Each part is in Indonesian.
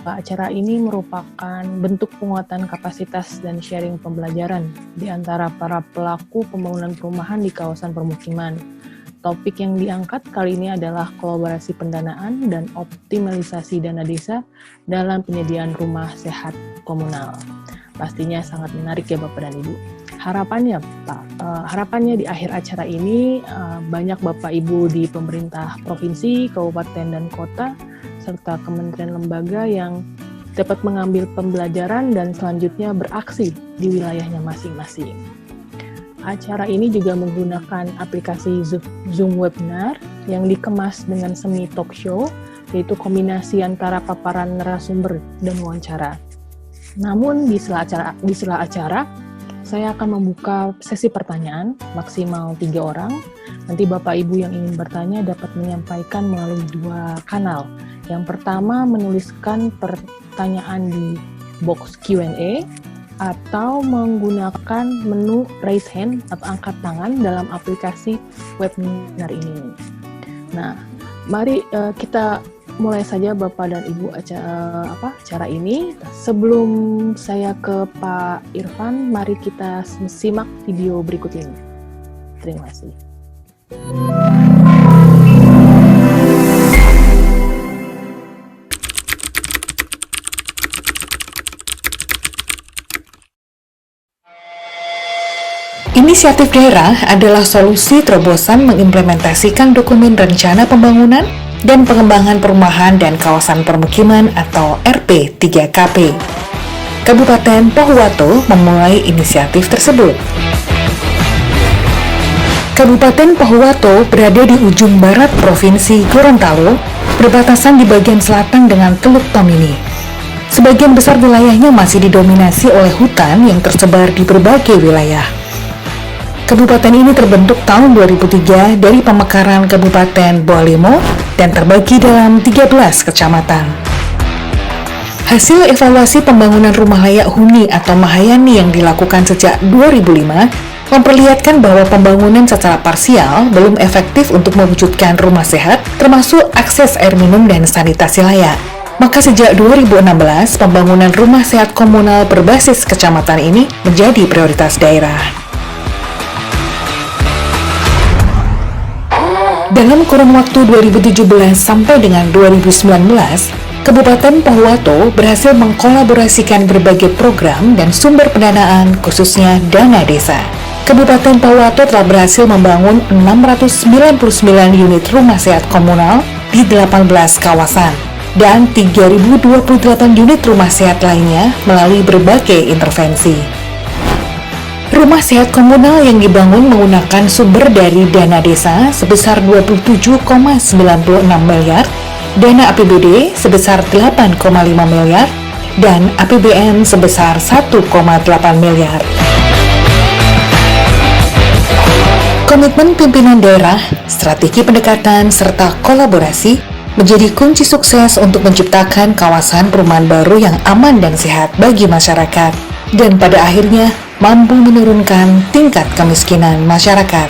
Pak, acara ini merupakan bentuk penguatan kapasitas dan sharing pembelajaran di antara para pelaku pembangunan perumahan di kawasan permukiman. Topik yang diangkat kali ini adalah kolaborasi pendanaan dan optimalisasi dana desa dalam penyediaan rumah sehat komunal. Pastinya sangat menarik ya Bapak dan Ibu. Harapannya Pak, harapannya di akhir acara ini banyak Bapak Ibu di pemerintah provinsi, kabupaten dan kota serta kementerian lembaga yang dapat mengambil pembelajaran dan selanjutnya beraksi di wilayahnya masing-masing. Acara ini juga menggunakan aplikasi Zoom Webinar yang dikemas dengan semi talk show, yaitu kombinasi antara paparan narasumber dan wawancara. Namun di sela acara, saya akan membuka sesi pertanyaan maksimal 3 orang. Nanti Bapak Ibu yang ingin bertanya dapat menyampaikan melalui 2 kanal. Yang pertama, menuliskan pertanyaan di box Q&A atau menggunakan menu raise hand atau angkat tangan dalam aplikasi webinar ini. Nah, mari kita mulai saja Bapak dan Ibu acara ini. Sebelum saya ke Pak Irfan, mari kita simak video berikut ini. Terima kasih. Inisiatif daerah adalah solusi terobosan mengimplementasikan dokumen rencana pembangunan dan pengembangan perumahan dan kawasan permukiman atau RP3KP. Kabupaten Pohuwato memulai inisiatif tersebut. Kabupaten Pohuwato berada di ujung barat Provinsi Gorontalo, berbatasan di bagian selatan dengan Teluk Tomini. Sebagian besar wilayahnya masih didominasi oleh hutan yang tersebar di berbagai wilayah. Kabupaten ini terbentuk tahun 2003 dari pemekaran Kabupaten Boalimo dan terbagi dalam 13 kecamatan. Hasil evaluasi pembangunan rumah layak huni atau Mahayani yang dilakukan sejak 2005 memperlihatkan bahwa pembangunan secara parsial belum efektif untuk mewujudkan rumah sehat, termasuk akses air minum dan sanitasi layak. Maka sejak 2016, pembangunan rumah sehat komunal berbasis kecamatan ini menjadi prioritas daerah. Dalam kurun waktu 2017 sampai dengan 2019, Kabupaten Pohuwato berhasil mengkolaborasikan berbagai program dan sumber pendanaan, khususnya dana desa. Kabupaten Pohuwato telah berhasil membangun 699 unit rumah sehat komunal di 18 kawasan dan 3.028 unit rumah sehat lainnya melalui berbagai intervensi. Rumah sehat komunal yang dibangun menggunakan sumber dari dana desa sebesar 27,96 miliar, dana APBD sebesar 8,5 miliar, dan APBN sebesar 1,8 miliar. Komitmen pimpinan daerah, strategi pendekatan, serta kolaborasi menjadi kunci sukses untuk menciptakan kawasan perumahan baru yang aman dan sehat bagi masyarakat, dan pada akhirnya mampu menurunkan tingkat kemiskinan masyarakat.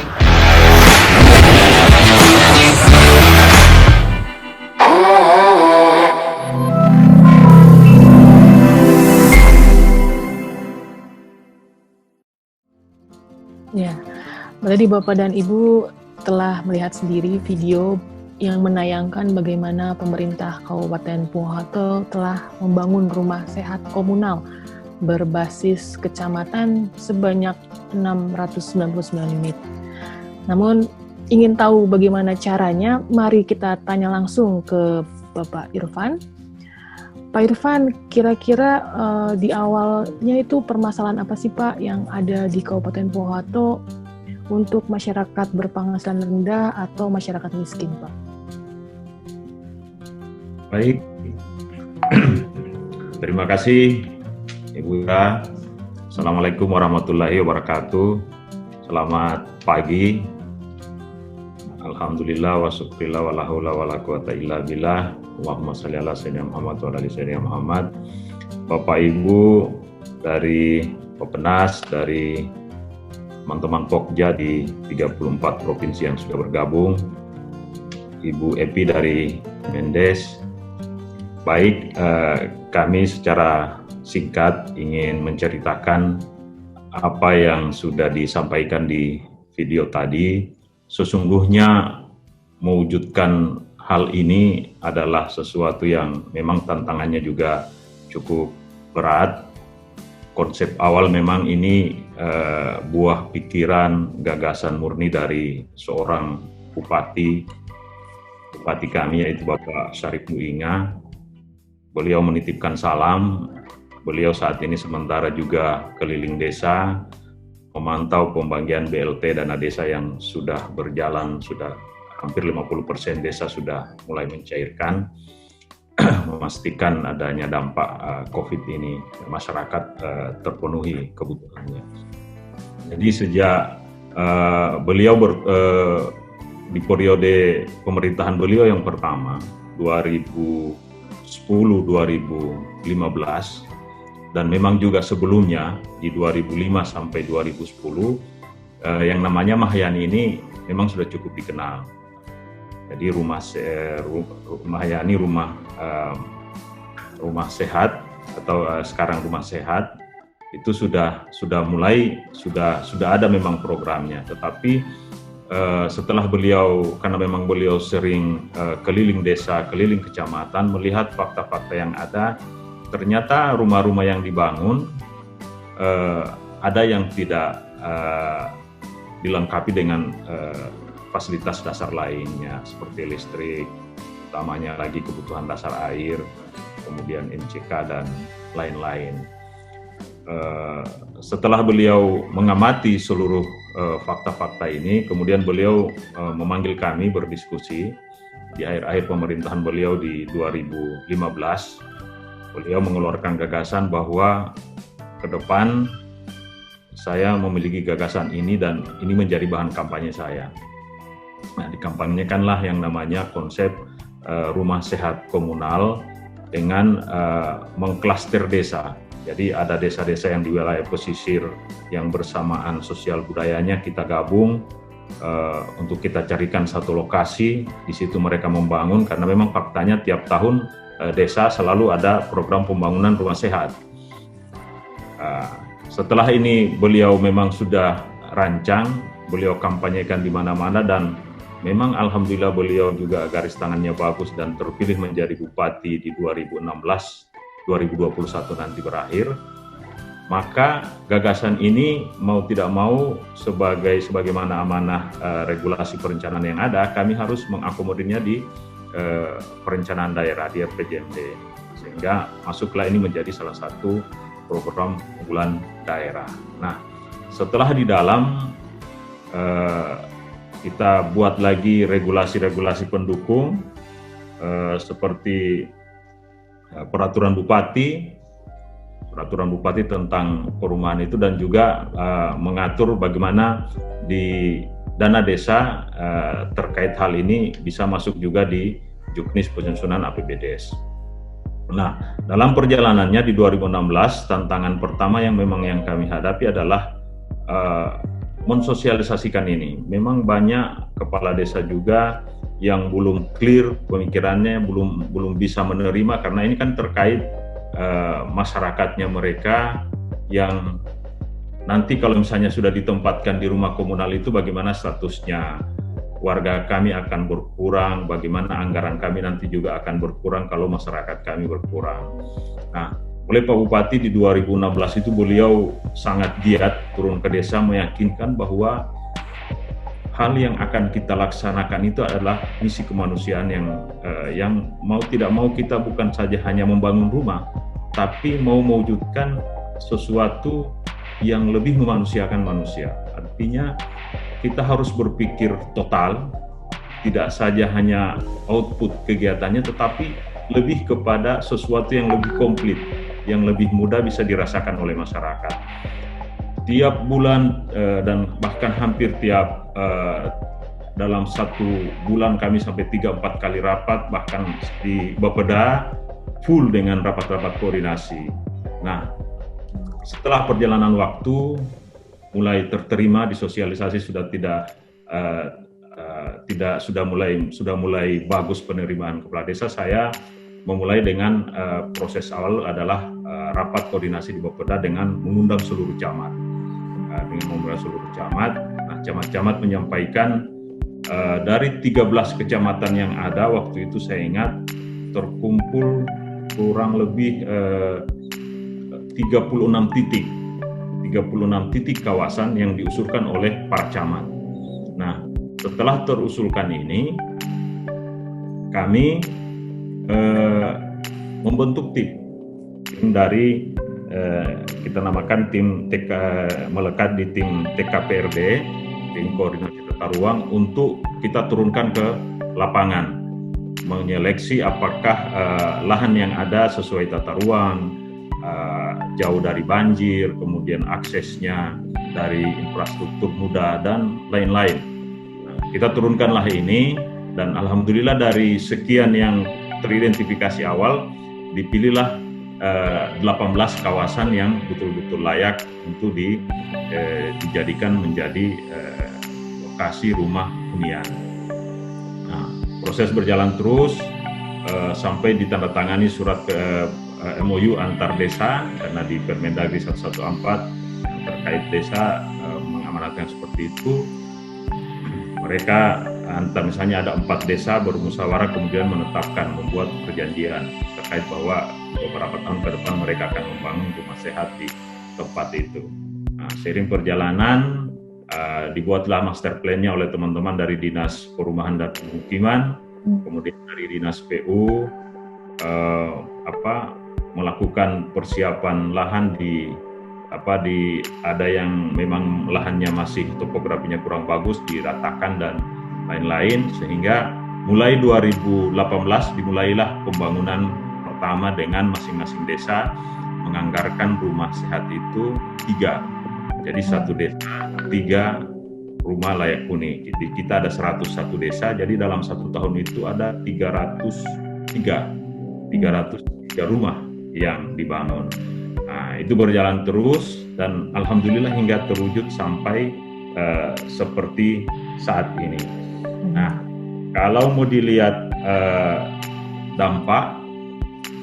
Ya, berarti Bapak dan Ibu telah melihat sendiri video yang menayangkan bagaimana pemerintah Kabupaten Pohuwato telah membangun rumah sehat komunal berbasis kecamatan sebanyak 699 unit. Namun, ingin tahu bagaimana caranya, mari kita tanya langsung ke Bapak Irfan. Pak Irfan, kira-kira di awalnya itu permasalahan apa sih Pak yang ada di Kabupaten Pohuwato untuk masyarakat berpenghasilan rendah atau masyarakat miskin Pak? Baik, terima kasih Ibu Ira. Assalamualaikum warahmatullahi wabarakatuh. Selamat pagi. Alhamdulillah wa syukurillah wa la haula wa la quwata illa billah. Allahumma shalli ala sayyidina Muhammad wa ala ali sayyidina Muhammad. Bapak Ibu dari Pepenas, dari teman-teman Pokja di 34 provinsi yang sudah bergabung, Ibu Epi dari Mendes, Baik, kami secara singkat ingin menceritakan apa yang sudah disampaikan di video tadi. Sesungguhnya mewujudkan hal ini adalah sesuatu yang memang tantangannya juga cukup berat. Konsep awal memang ini buah pikiran, gagasan murni dari seorang bupati kami, yaitu Bapak Syarif Muinga. Beliau menitipkan salam. Beliau saat ini sementara juga keliling desa, memantau pembagian BLT dana desa yang sudah berjalan, sudah hampir 50% desa sudah mulai mencairkan, memastikan adanya dampak COVID ini, masyarakat terpenuhi kebutuhannya. Jadi sejak beliau di periode pemerintahan beliau yang pertama, 2010-2015, dan memang juga sebelumnya di 2005 sampai 2010, yang namanya Mahayani ini memang sudah cukup dikenal. Jadi Mahayani rumah sehat atau sekarang rumah sehat itu sudah ada memang programnya. Tetapi setelah beliau, karena memang beliau sering keliling desa, keliling kecamatan, melihat fakta-fakta yang ada, ternyata rumah-rumah yang dibangun ada yang tidak dilengkapi dengan fasilitas dasar lainnya, seperti listrik, utamanya lagi kebutuhan dasar air, kemudian MCK dan lain-lain. Setelah beliau mengamati seluruh fakta-fakta ini, kemudian beliau memanggil kami berdiskusi di akhir-akhir pemerintahan beliau di 2015. Beliau mengeluarkan gagasan bahwa ke depan saya memiliki gagasan ini dan ini menjadi bahan kampanye saya. Nah, dikampanyekanlah yang namanya konsep rumah sehat komunal dengan mengklaster desa. Jadi ada desa-desa yang di wilayah pesisir yang bersamaan sosial budayanya kita gabung untuk kita carikan satu lokasi, di situ mereka membangun, karena memang faktanya tiap tahun desa selalu ada program pembangunan rumah sehat. Setelah ini beliau memang sudah rancang, beliau kampanyekan di mana-mana, dan memang alhamdulillah beliau juga garis tangannya bagus dan terpilih menjadi bupati di 2021 nanti berakhir. Maka gagasan ini mau tidak mau sebagaimana amanah regulasi perencanaan yang ada, kami harus mengakomodirnya di perencanaan daerah di RPJMD, sehingga masuklah ini menjadi salah satu program unggulan daerah. Nah, setelah di dalam kita buat lagi regulasi-regulasi pendukung seperti peraturan bupati tentang perumahan itu, dan juga mengatur bagaimana di dana desa terkait hal ini bisa masuk juga di Juknis penyusunan APBDes. Nah, dalam perjalanannya di 2016, tantangan pertama yang kami hadapi adalah mensosialisasikan ini. Memang banyak kepala desa juga yang belum clear pemikirannya, belum bisa menerima, karena ini kan terkait masyarakatnya mereka yang nanti kalau misalnya sudah ditempatkan di rumah komunal itu bagaimana statusnya, warga kami akan berkurang, bagaimana anggaran kami nanti juga akan berkurang kalau masyarakat kami berkurang. Nah, oleh Pak Bupati di 2016 itu beliau sangat giat turun ke desa meyakinkan bahwa hal yang akan kita laksanakan itu adalah misi kemanusiaan yang mau tidak mau kita bukan saja hanya membangun rumah, tapi mau mewujudkan sesuatu yang lebih memanusiakan manusia. Artinya kita harus berpikir total, tidak saja hanya output kegiatannya, tetapi lebih kepada sesuatu yang lebih komplit, yang lebih mudah bisa dirasakan oleh masyarakat. Tiap bulan dan bahkan hampir tiap dalam satu bulan kami sampai 3-4 kali rapat, bahkan di Bapeda full dengan rapat-rapat koordinasi. Nah, setelah perjalanan waktu mulai terterima, disosialisasi sudah sudah mulai bagus penerimaan kepala desa, saya memulai dengan proses awal adalah rapat koordinasi di Bapeda dengan mengundang seluruh camat. Nah, camat-camat menyampaikan dari 13 kecamatan yang ada waktu itu saya ingat terkumpul kurang lebih 36 titik kawasan yang diusulkan oleh para camat. Nah, setelah terusulkan ini, kami membentuk tim dari kita namakan tim melekat di tim TKPRD, tim koordinasi tata ruang, untuk kita turunkan ke lapangan, menyeleksi apakah lahan yang ada sesuai tata ruang, jauh dari banjir, kemudian aksesnya dari infrastruktur mudah dan lain-lain. Nah, kita turunkanlah ini, dan alhamdulillah dari sekian yang teridentifikasi awal dipilihlah 18 kawasan yang betul-betul layak untuk dijadikan menjadi lokasi rumah hunian. Nah, proses berjalan terus sampai ditandatangani surat MOU antar desa, karena di Permendagri 114 yang terkait desa mengamanatkan seperti itu. Mereka misalnya ada 4 desa bermusyawarah kemudian menetapkan, membuat perjanjian terkait bahwa beberapa tahun ke depan mereka akan membangun rumah sehat di tempat itu. Nah, seiring perjalanan dibuatlah master plan-nya oleh teman-teman dari Dinas Perumahan dan Pemukiman, kemudian dari Dinas PU melakukan persiapan lahan ada yang memang lahannya masih topografinya kurang bagus, diratakan dan lain-lain, sehingga mulai 2018 dimulailah pembangunan pertama dengan masing-masing desa menganggarkan rumah sehat itu 3. Jadi satu desa 3 rumah layak huni. Jadi kita ada 101 desa, jadi dalam 1 tahun itu ada 303 rumah yang dibangun. Nah, itu berjalan terus dan alhamdulillah hingga terwujud sampai seperti saat ini. Nah, kalau mau dilihat dampak,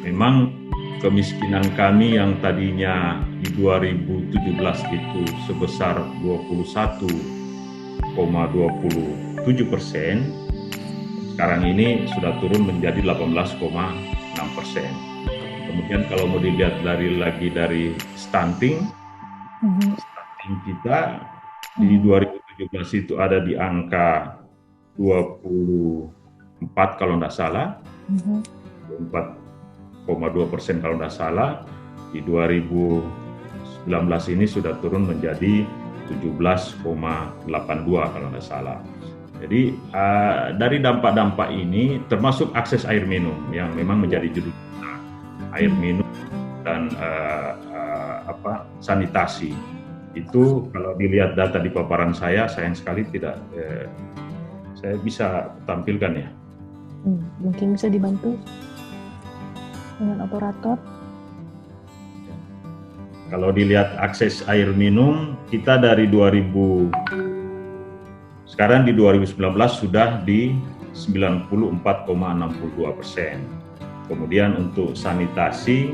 memang kemiskinan kami yang tadinya di 2017 itu sebesar 21,27%, sekarang ini sudah turun menjadi 18,6%. Kemudian kalau mau dilihat dari stunting kita di 2017 itu ada di angka 24 kalau tidak salah, 4,2% kalau tidak salah. Di 2019 ini sudah turun menjadi 17,82 kalau tidak salah. Jadi dari dampak-dampak ini termasuk akses air minum yang memang menjadi judul kita, air minum dan sanitasi. Itu kalau dilihat data di paparan saya, sayang sekali tidak saya bisa tampilkan ya. Mungkin bisa dibantu dengan operator. Kalau dilihat akses air minum, kita dari sekarang di 2019 sudah di 94,62%. Kemudian untuk sanitasi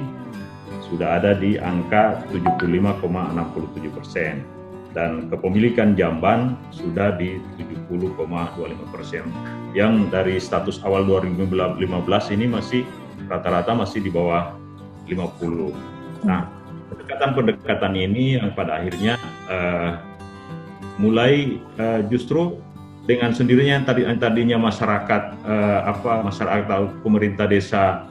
sudah ada di angka 75,67%. Dan kepemilikan jamban sudah di 70,25%. Yang dari status awal 2015 ini masih rata-rata masih di bawah 50. Nah, pendekatan ini yang pada akhirnya mulai justru dengan sendirinya yang tadinya masyarakat atau pemerintah desa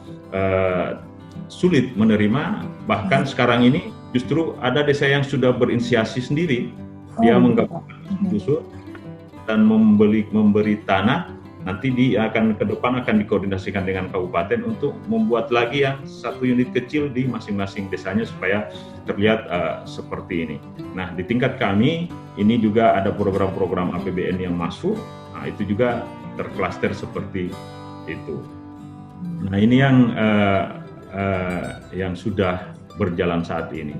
sulit menerima, bahkan sekarang ini justru ada desa yang sudah berinisiasi sendiri, dia menggabungkan dusun dan memberi tanah. Nanti ke depan akan dikoordinasikan dengan kabupaten untuk membuat lagi yang satu unit kecil di masing-masing desanya supaya terlihat seperti ini. Nah, di tingkat kami ini juga ada program-program APBN yang masuk. Nah, itu juga terklaster seperti itu. Nah, ini yang sudah berjalan saat ini.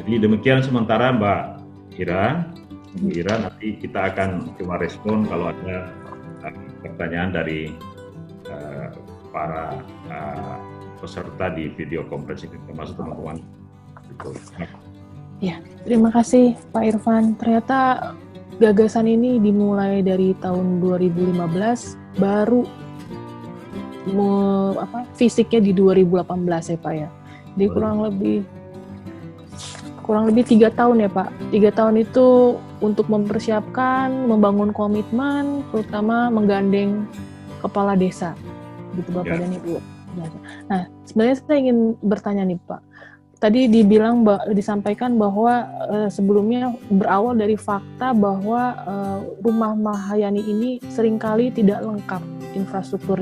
Jadi demikian sementara Mbak Ira. Bu Ira, nanti kita akan coba respon kalau ada pertanyaan dari para peserta di video conference ini, termasuk teman-teman. Ya, terima kasih Pak Irfan. Ternyata gagasan ini dimulai dari tahun 2015, baru fisiknya di 2018 ya Pak ya. Jadi kurang lebih 3 tahun ya Pak. 3 tahun itu untuk mempersiapkan, membangun komitmen, terutama menggandeng kepala desa, gitu Bapak dan Ibu. Nah, sebenarnya saya ingin bertanya nih Pak. Tadi disampaikan bahwa sebelumnya berawal dari fakta bahwa rumah Mahayani ini seringkali tidak lengkap infrastruktur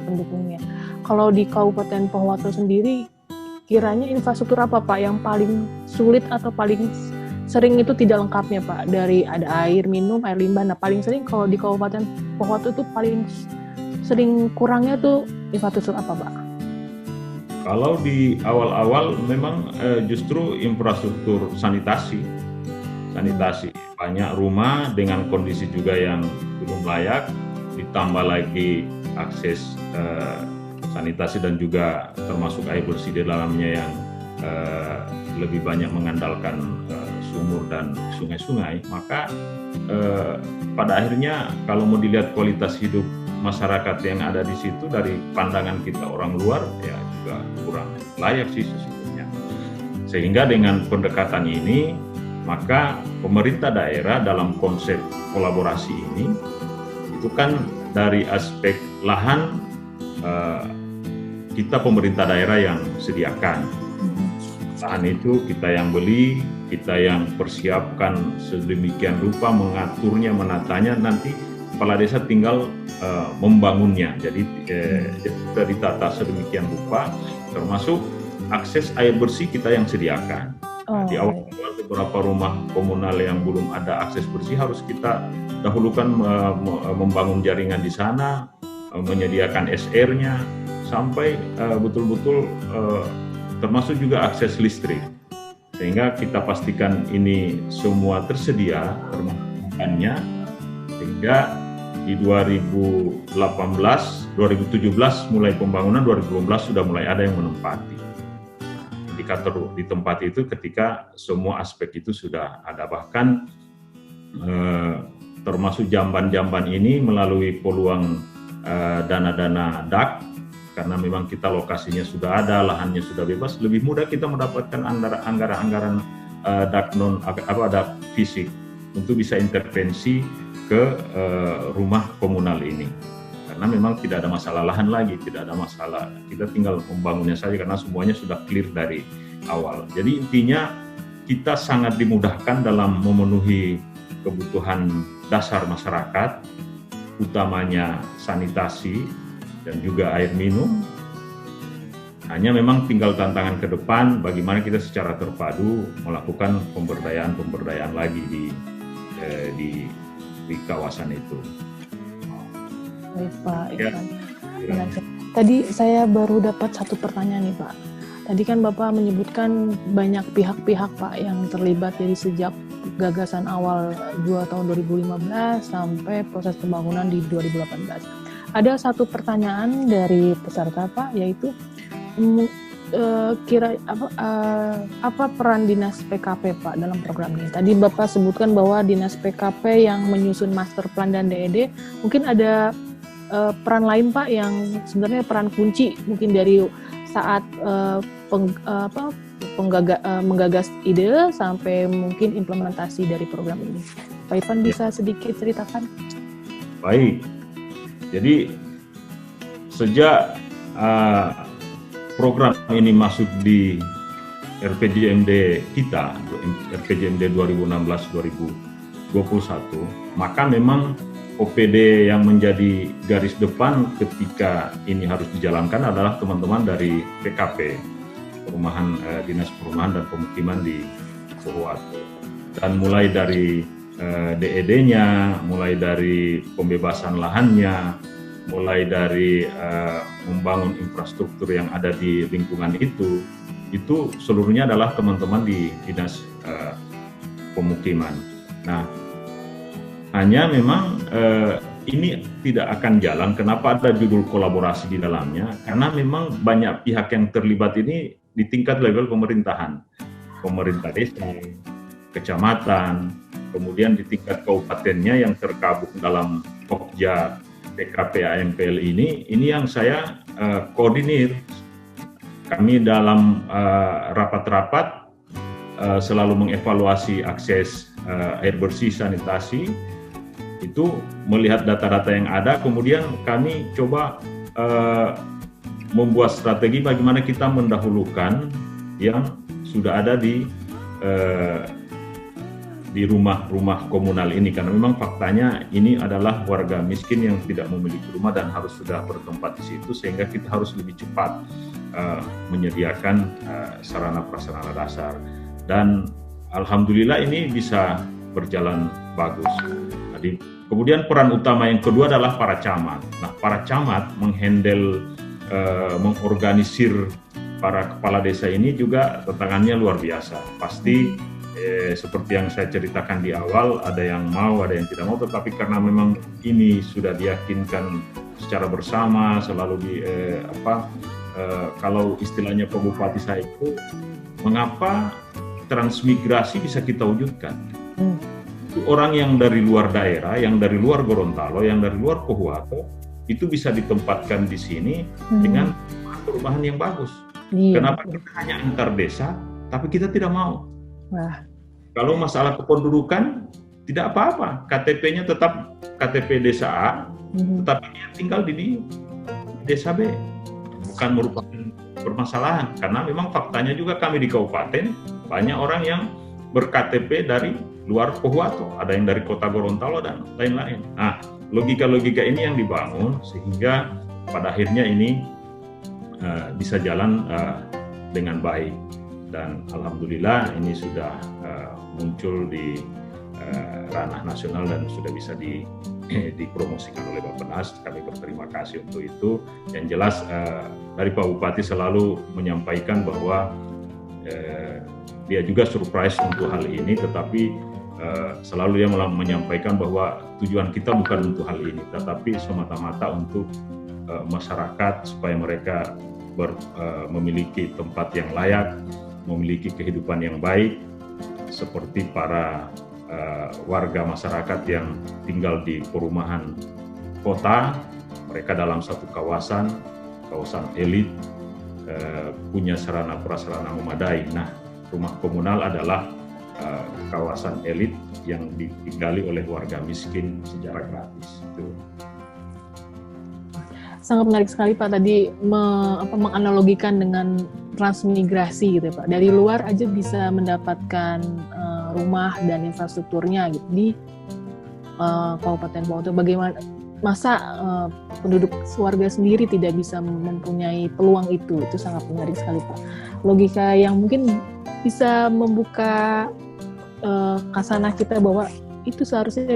pendukungnya. Kalau di Kabupaten Pohuwato sendiri, kiranya infrastruktur apa Pak yang paling sulit atau paling sering itu tidak lengkapnya Pak? Dari ada air minum, air limbah. Nah, paling sering kalau di Kabupaten Pohuwato itu paling sering kurangnya tuh infrastruktur apa Pak? Kalau di awal-awal memang justru infrastruktur sanitasi. Banyak rumah dengan kondisi juga yang belum layak, ditambah lagi akses sanitasi dan juga termasuk air bersih di dalamnya yang lebih banyak mengandalkan sumur dan sungai-sungai. Maka pada akhirnya kalau mau dilihat kualitas hidup masyarakat yang ada di situ dari pandangan kita orang luar ya juga kurang layak sih sesungguhnya. Sehingga dengan pendekatan ini maka pemerintah daerah dalam konsep kolaborasi ini itu kan dari aspek lahan kita pemerintah daerah yang sediakan. Lahan itu kita yang beli, kita yang persiapkan sedemikian rupa, mengaturnya, menatanya, nanti kepala desa tinggal membangunnya. Jadi kita ditata sedemikian rupa, termasuk akses air bersih kita yang sediakan. Di awal beberapa rumah komunal yang belum ada akses bersih harus kita dahulukan membangun jaringan di sana, menyediakan SR-nya, sampai betul-betul termasuk juga akses listrik. Sehingga kita pastikan ini semua tersedia, termasuk sehingga di 2017 mulai pembangunan, 2018 sudah mulai ada yang menempati. Indikator di tempat itu ketika semua aspek itu sudah ada, bahkan termasuk jamban-jamban ini melalui peluang dana-dana DAK, karena memang kita lokasinya sudah ada, lahannya sudah bebas, lebih mudah kita mendapatkan anggaran DAK DAK fisik untuk bisa intervensi ke rumah komunal ini, karena memang tidak ada masalah lahan lagi, tidak ada masalah, kita tinggal membangunnya saja karena semuanya sudah clear dari awal. Jadi intinya kita sangat dimudahkan dalam memenuhi kebutuhan dasar masyarakat, utamanya sanitasi dan juga air minum. Hanya memang tinggal tantangan ke depan bagaimana kita secara terpadu melakukan pemberdayaan lagi di kawasan itu. Baik Pak Irfan. Tadi saya baru dapat satu pertanyaan nih Pak. Tadi kan Bapak menyebutkan banyak pihak-pihak Pak yang terlibat dari sejak gagasan awal tahun 2015 sampai proses pembangunan di 2018. Ada satu pertanyaan dari peserta Pak, yaitu apa peran Dinas PKP Pak dalam program ini? Tadi Bapak sebutkan bahwa Dinas PKP yang menyusun master plan dan DED, mungkin ada peran lain Pak yang sebenarnya peran kunci mungkin dari saat menggagas ide sampai mungkin implementasi dari program ini. Pak Irfan bisa sedikit ceritakan? Baik, jadi sejak program ini masuk di RPJMD kita, RPJMD 2016-2021, maka memang OPD yang menjadi garis depan ketika ini harus dijalankan adalah teman-teman dari PKP, Dinas Perumahan dan Pemukiman di Pohuwato. Dan mulai dari DED-nya, mulai dari pembebasan lahannya, mulai dari membangun infrastruktur yang ada di lingkungan itu seluruhnya adalah teman-teman di Dinas Pemukiman. Nah, hanya memang ini tidak akan jalan. Kenapa ada judul kolaborasi di dalamnya? Karena memang banyak pihak yang terlibat ini di tingkat level pemerintahan, pemerintah desa, kecamatan, kemudian di tingkat kabupatennya yang tergabung dalam Pokja PKP AMPL ini yang saya koordinir. Kami dalam rapat-rapat selalu mengevaluasi akses air bersih, sanitasi, itu melihat data-data yang ada, kemudian kami coba membuat strategi bagaimana kita mendahulukan yang sudah ada di rumah-rumah komunal ini, karena memang faktanya ini adalah warga miskin yang tidak memiliki rumah dan harus sudah bertempat di situ, sehingga kita harus lebih cepat menyediakan sarana prasarana dasar, dan alhamdulillah ini bisa berjalan bagus. Kemudian peran utama yang kedua adalah para camat. Nah, para camat menghandle, mengorganisir para kepala desa ini juga tantangannya luar biasa. Pasti seperti yang saya ceritakan di awal, ada yang mau, ada yang tidak mau, tetapi karena memang ini sudah diyakinkan secara bersama, selalu kalau istilahnya Pak Bupati saya itu, mengapa transmigrasi bisa kita wujudkan? Orang yang dari luar daerah, yang dari luar Gorontalo, yang dari luar Pohuwato, itu bisa ditempatkan di sini dengan perubahan yang bagus. Kenapa kita hanya antar desa, tapi kita tidak mau? Kalau masalah kependudukan, tidak apa-apa. KTP-nya tetap KTP desa A, tetapi dia tinggal di desa B. Bukan merupakan permasalahan, karena memang faktanya juga kami di kabupaten, banyak orang yang ber-KTP dari luar Pohuwato, ada yang dari kota Gorontalo dan lain-lain. Nah, logika-logika ini yang dibangun sehingga pada akhirnya ini bisa jalan dengan baik, dan alhamdulillah ini sudah muncul di ranah nasional dan sudah bisa dipromosikan oleh Bappenas. Kami berterima kasih untuk itu. Yang jelas dari Pak Bupati selalu menyampaikan bahwa dia juga surprise untuk hal ini, tetapi selalu dia menyampaikan bahwa tujuan kita bukan untuk hal ini, tetapi semata-mata untuk masyarakat supaya mereka memiliki tempat yang layak, memiliki kehidupan yang baik, seperti para warga masyarakat yang tinggal di perumahan kota, mereka dalam satu kawasan elit, punya sarana prasarana memadai. Nah, rumah komunal adalah kawasan elit yang ditinggali oleh warga miskin secara gratis. Itu. Sangat menarik sekali Pak tadi menganalogikan dengan transmigrasi gitu ya Pak. Dari luar aja bisa mendapatkan rumah dan infrastrukturnya gitu di Kabupaten Pohuwato. Bagaimana masa penduduk warga sendiri tidak bisa mempunyai peluang itu? Itu sangat menarik sekali Pak. Logika yang mungkin bisa membuka kasanah kita bahwa itu seharusnya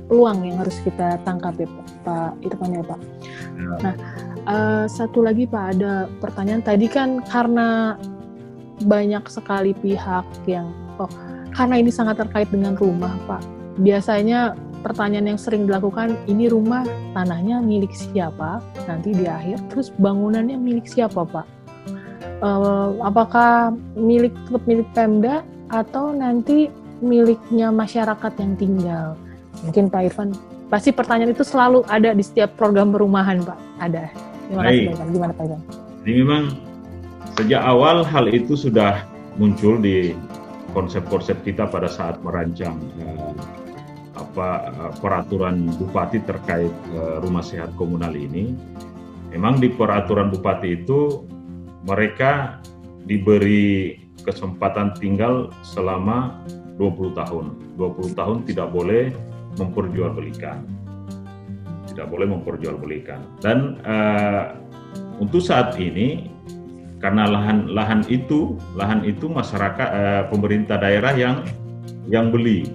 peluang yang harus kita tangkap ya Pak Irfan ya Pak. Nah, satu lagi Pak, ada pertanyaan tadi kan karena banyak sekali pihak yang karena ini sangat terkait dengan rumah Pak. Biasanya pertanyaan yang sering dilakukan, ini rumah tanahnya milik siapa nanti di akhir, terus bangunannya milik siapa Pak? Apakah tetap milik Pemda atau nanti miliknya masyarakat yang tinggal? Mungkin Pak Irfan, pasti pertanyaan itu selalu ada di setiap program perumahan Pak. Ada. Terima kasih Pak. Gimana Pak Irfan? Jadi memang sejak awal hal itu sudah muncul di konsep-konsep kita pada saat merancang peraturan bupati terkait rumah sehat komunal ini. Memang di peraturan bupati itu mereka diberi kesempatan tinggal selama 20 tahun. 20 tahun tidak boleh memperjualbelikan. Tidak boleh memperjualbelikan. Dan untuk saat ini karena lahan itu masyarakat pemerintah daerah yang beli,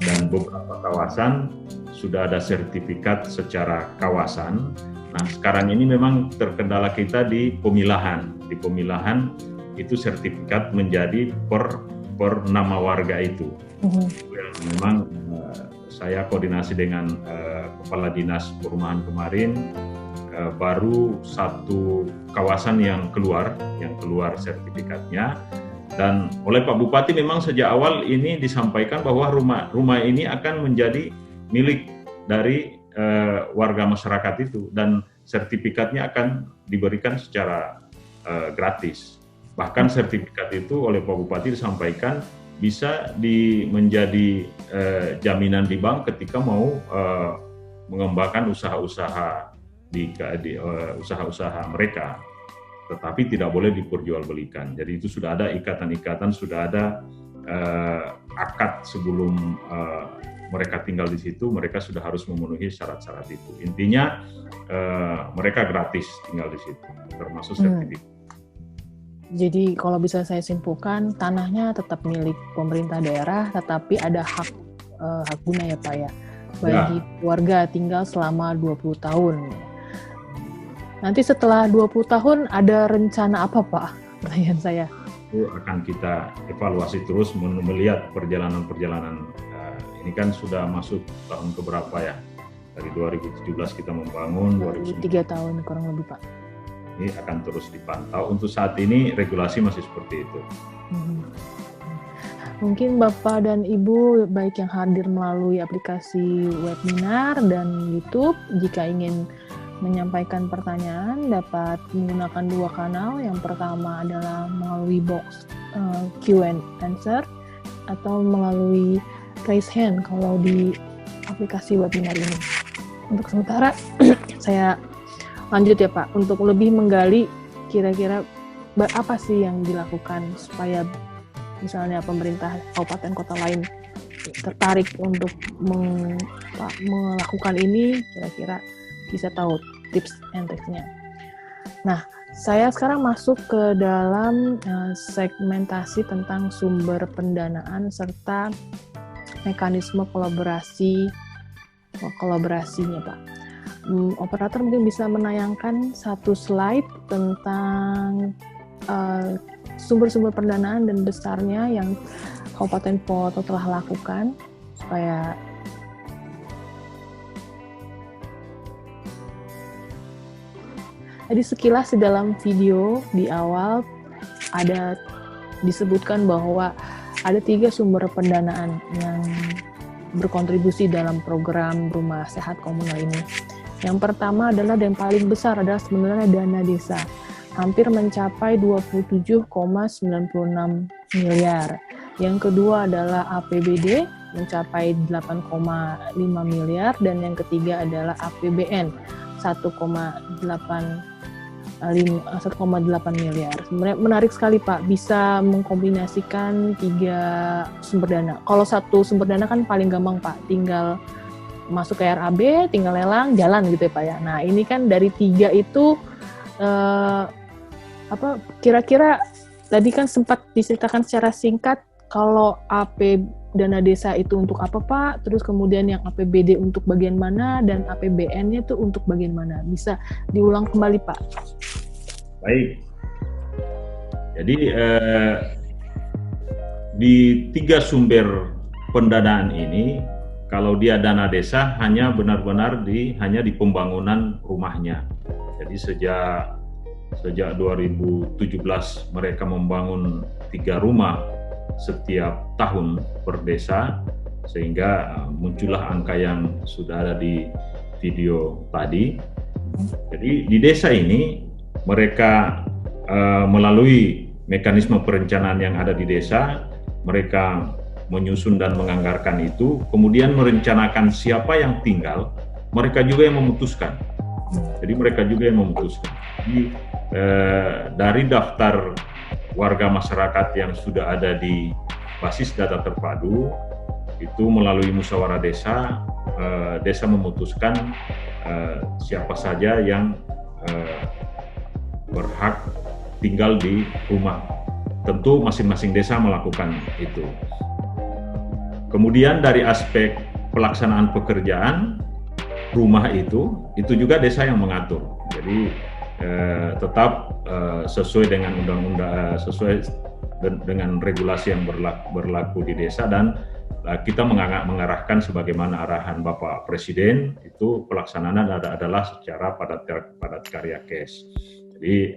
dan beberapa kawasan sudah ada sertifikat secara kawasan. Nah, sekarang ini memang terkendala kita di pemilahan. Di pemilahan itu sertifikat menjadi per nama warga itu. Yang memang saya koordinasi dengan Kepala Dinas Perumahan kemarin, baru satu kawasan yang keluar sertifikatnya. Dan oleh Pak Bupati memang sejak awal ini disampaikan bahwa rumah ini akan menjadi milik dari warga masyarakat itu, dan sertifikatnya akan diberikan secara gratis. Bahkan sertifikat itu oleh Pak Bupati disampaikan bisa menjadi jaminan di bank ketika mau mengembangkan usaha-usaha usaha-usaha mereka, tetapi tidak boleh diperjualbelikan. Jadi itu sudah ada ikatan-ikatan, sudah ada akad sebelum mereka tinggal di situ, mereka sudah harus memenuhi syarat-syarat itu. Intinya mereka gratis tinggal di situ, termasuk sertifikat. Jadi kalau bisa saya simpulkan, tanahnya tetap milik pemerintah daerah, tetapi ada hak guna ya Pak ya, bagi warga tinggal selama 20 tahun. Nanti setelah 20 tahun ada rencana apa Pak? Pertanyaan saya. Itu akan kita evaluasi terus, melihat perjalanan-perjalanan. Ini kan sudah masuk tahun keberapa ya? Dari 2017 kita membangun, 3 tahun kurang lebih Pak. Ini akan terus dipantau. Untuk saat ini regulasi masih seperti itu. Mungkin Bapak dan Ibu baik yang hadir melalui aplikasi webinar dan YouTube, jika ingin menyampaikan pertanyaan dapat menggunakan 2 kanal. Yang pertama adalah melalui box Q&A atau melalui raise hand kalau di aplikasi webinar ini. Untuk sementara saya lanjut ya Pak, untuk lebih menggali kira-kira apa sih yang dilakukan supaya misalnya pemerintah kabupaten kota lain tertarik untuk melakukan ini, kira-kira bisa tahu tips and triknya. Nah, saya sekarang masuk ke dalam segmentasi tentang sumber pendanaan serta mekanisme kolaborasinya Pak. Operator mungkin bisa menayangkan satu slide tentang sumber-sumber pendanaan dan besarnya yang Kabupaten Pohuwato telah lakukan supaya jadi sekilas di dalam video di awal ada disebutkan bahwa ada 3 sumber pendanaan yang berkontribusi dalam program Rumah Sehat Komunal ini. Yang pertama adalah dan paling besar adalah sebenarnya dana desa, hampir mencapai 27,96 miliar. Yang kedua adalah APBD mencapai 8,5 miliar dan yang ketiga adalah APBN 1,8 miliar. Sebenarnya menarik sekali Pak, bisa mengkombinasikan 3 sumber dana. Kalau satu sumber dana kan paling gampang Pak, tinggal masuk ke RAB, tinggal lelang, jalan gitu ya Pak ya. Nah ini kan dari 3 itu kira-kira tadi kan sempat diceritakan secara singkat kalau dana desa itu untuk apa Pak, terus kemudian yang APBD untuk bagian mana, dan APBN-nya itu untuk bagian mana. Bisa diulang kembali Pak? Baik. Jadi di 3 sumber pendanaan ini, kalau dia dana desa hanya benar-benar hanya di pembangunan rumahnya. Jadi sejak 2017 mereka membangun 3 rumah setiap tahun per desa, sehingga muncullah angka yang sudah ada di video tadi. Jadi di desa ini mereka melalui mekanisme perencanaan yang ada di desa, mereka menyusun dan menganggarkan itu, kemudian merencanakan siapa yang tinggal, mereka juga yang memutuskan. Jadi mereka juga yang memutuskan. Jadi dari daftar warga masyarakat yang sudah ada di basis data terpadu, itu melalui musyawarah desa, desa memutuskan siapa saja yang berhak tinggal di rumah. Tentu masing-masing desa melakukan itu. Kemudian dari aspek pelaksanaan pekerjaan rumah itu juga desa yang mengatur. Jadi tetap sesuai dengan undang-undang, sesuai dengan regulasi yang berlaku di desa, dan kita mengarahkan sebagaimana arahan Bapak Presiden, itu pelaksanaan adalah secara padat karya cash. Jadi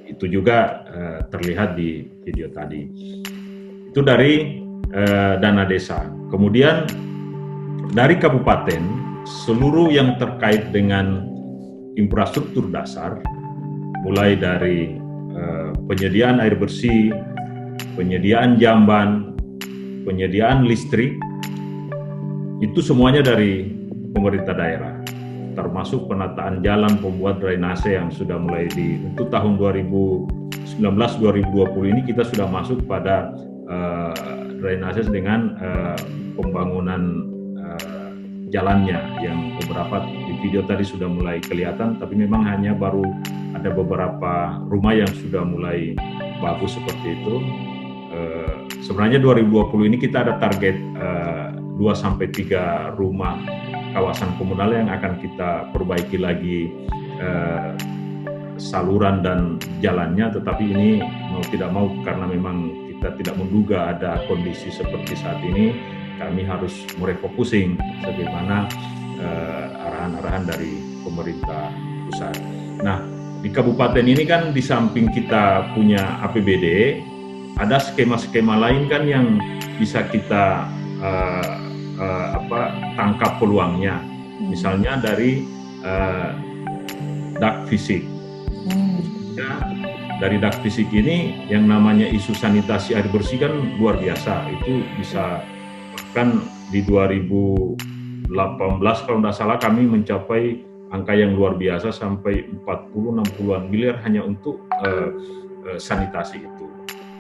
itu juga terlihat di video tadi. Itu dari dana desa. Kemudian dari kabupaten, seluruh yang terkait dengan infrastruktur dasar, mulai dari penyediaan air bersih, penyediaan jamban, penyediaan listrik, itu semuanya dari pemerintah daerah, termasuk penataan jalan, pembuat drainase yang sudah mulai untuk tahun 2019-2020 ini kita sudah masuk pada drainase dengan pembangunan jalannya yang beberapa di video tadi sudah mulai kelihatan, tapi memang hanya baru ada beberapa rumah yang sudah mulai bagus seperti itu. Sebenarnya 2020 ini kita ada target 2-3 rumah kawasan komunal yang akan kita perbaiki lagi saluran dan jalannya, tetapi ini mau tidak mau karena memang kita tidak menduga ada kondisi seperti saat ini, kami harus merefocusing sebagaimana arahan-arahan dari pemerintah pusat. Nah, di kabupaten ini kan di samping kita punya APBD, ada skema-skema lain kan yang bisa kita tangkap peluangnya, misalnya dari dak fisik. Dari dak fisik ini yang namanya isu sanitasi air bersih kan luar biasa, itu bisa kan di 2018 kalau tidak salah kami mencapai angka yang luar biasa sampai 40-60 miliar hanya untuk sanitasi itu.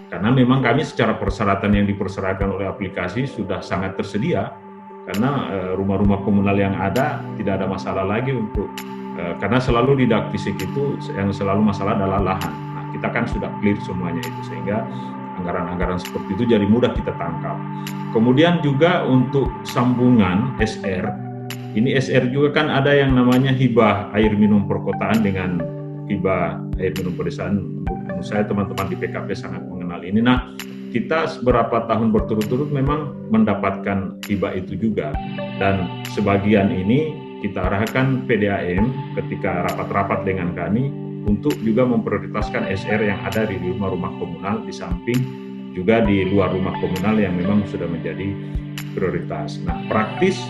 Karena memang kami secara persyaratan yang dipersyaratkan oleh aplikasi sudah sangat tersedia, karena rumah-rumah komunal yang ada tidak ada masalah lagi untuk karena selalu di dak fisik itu yang selalu masalah adalah lahan. Nah, kita kan sudah clear semuanya itu, sehingga anggaran-anggaran seperti itu jadi mudah kita tangkap. Kemudian juga untuk sambungan SR, ini SR juga kan ada yang namanya hibah air minum perkotaan dengan hibah air minum pedesaan. Menurut saya teman-teman di PKP sangat mengenal ini. Nah, kita beberapa tahun berturut-turut memang mendapatkan hibah itu juga, dan sebagian ini kita arahkan PDAM ketika rapat-rapat dengan kami untuk juga memprioritaskan SR yang ada di rumah-rumah komunal, di samping juga di luar rumah komunal yang memang sudah menjadi prioritas. Nah, praktis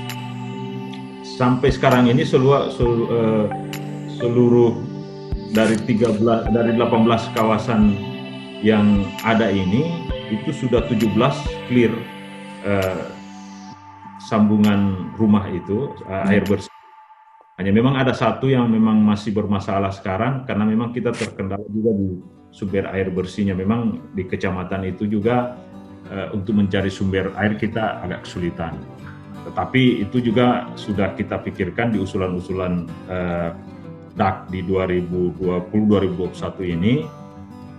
sampai sekarang ini seluruh dari 18 kawasan yang ada ini itu sudah 17 clear sambungan rumah itu air bersih. Hanya memang ada satu yang memang masih bermasalah sekarang karena memang kita terkendala juga di sumber air bersihnya. Memang di kecamatan itu juga untuk mencari sumber air kita agak kesulitan. Tetapi itu juga sudah kita pikirkan di usulan-usulan DAK di 2020-2021 ini.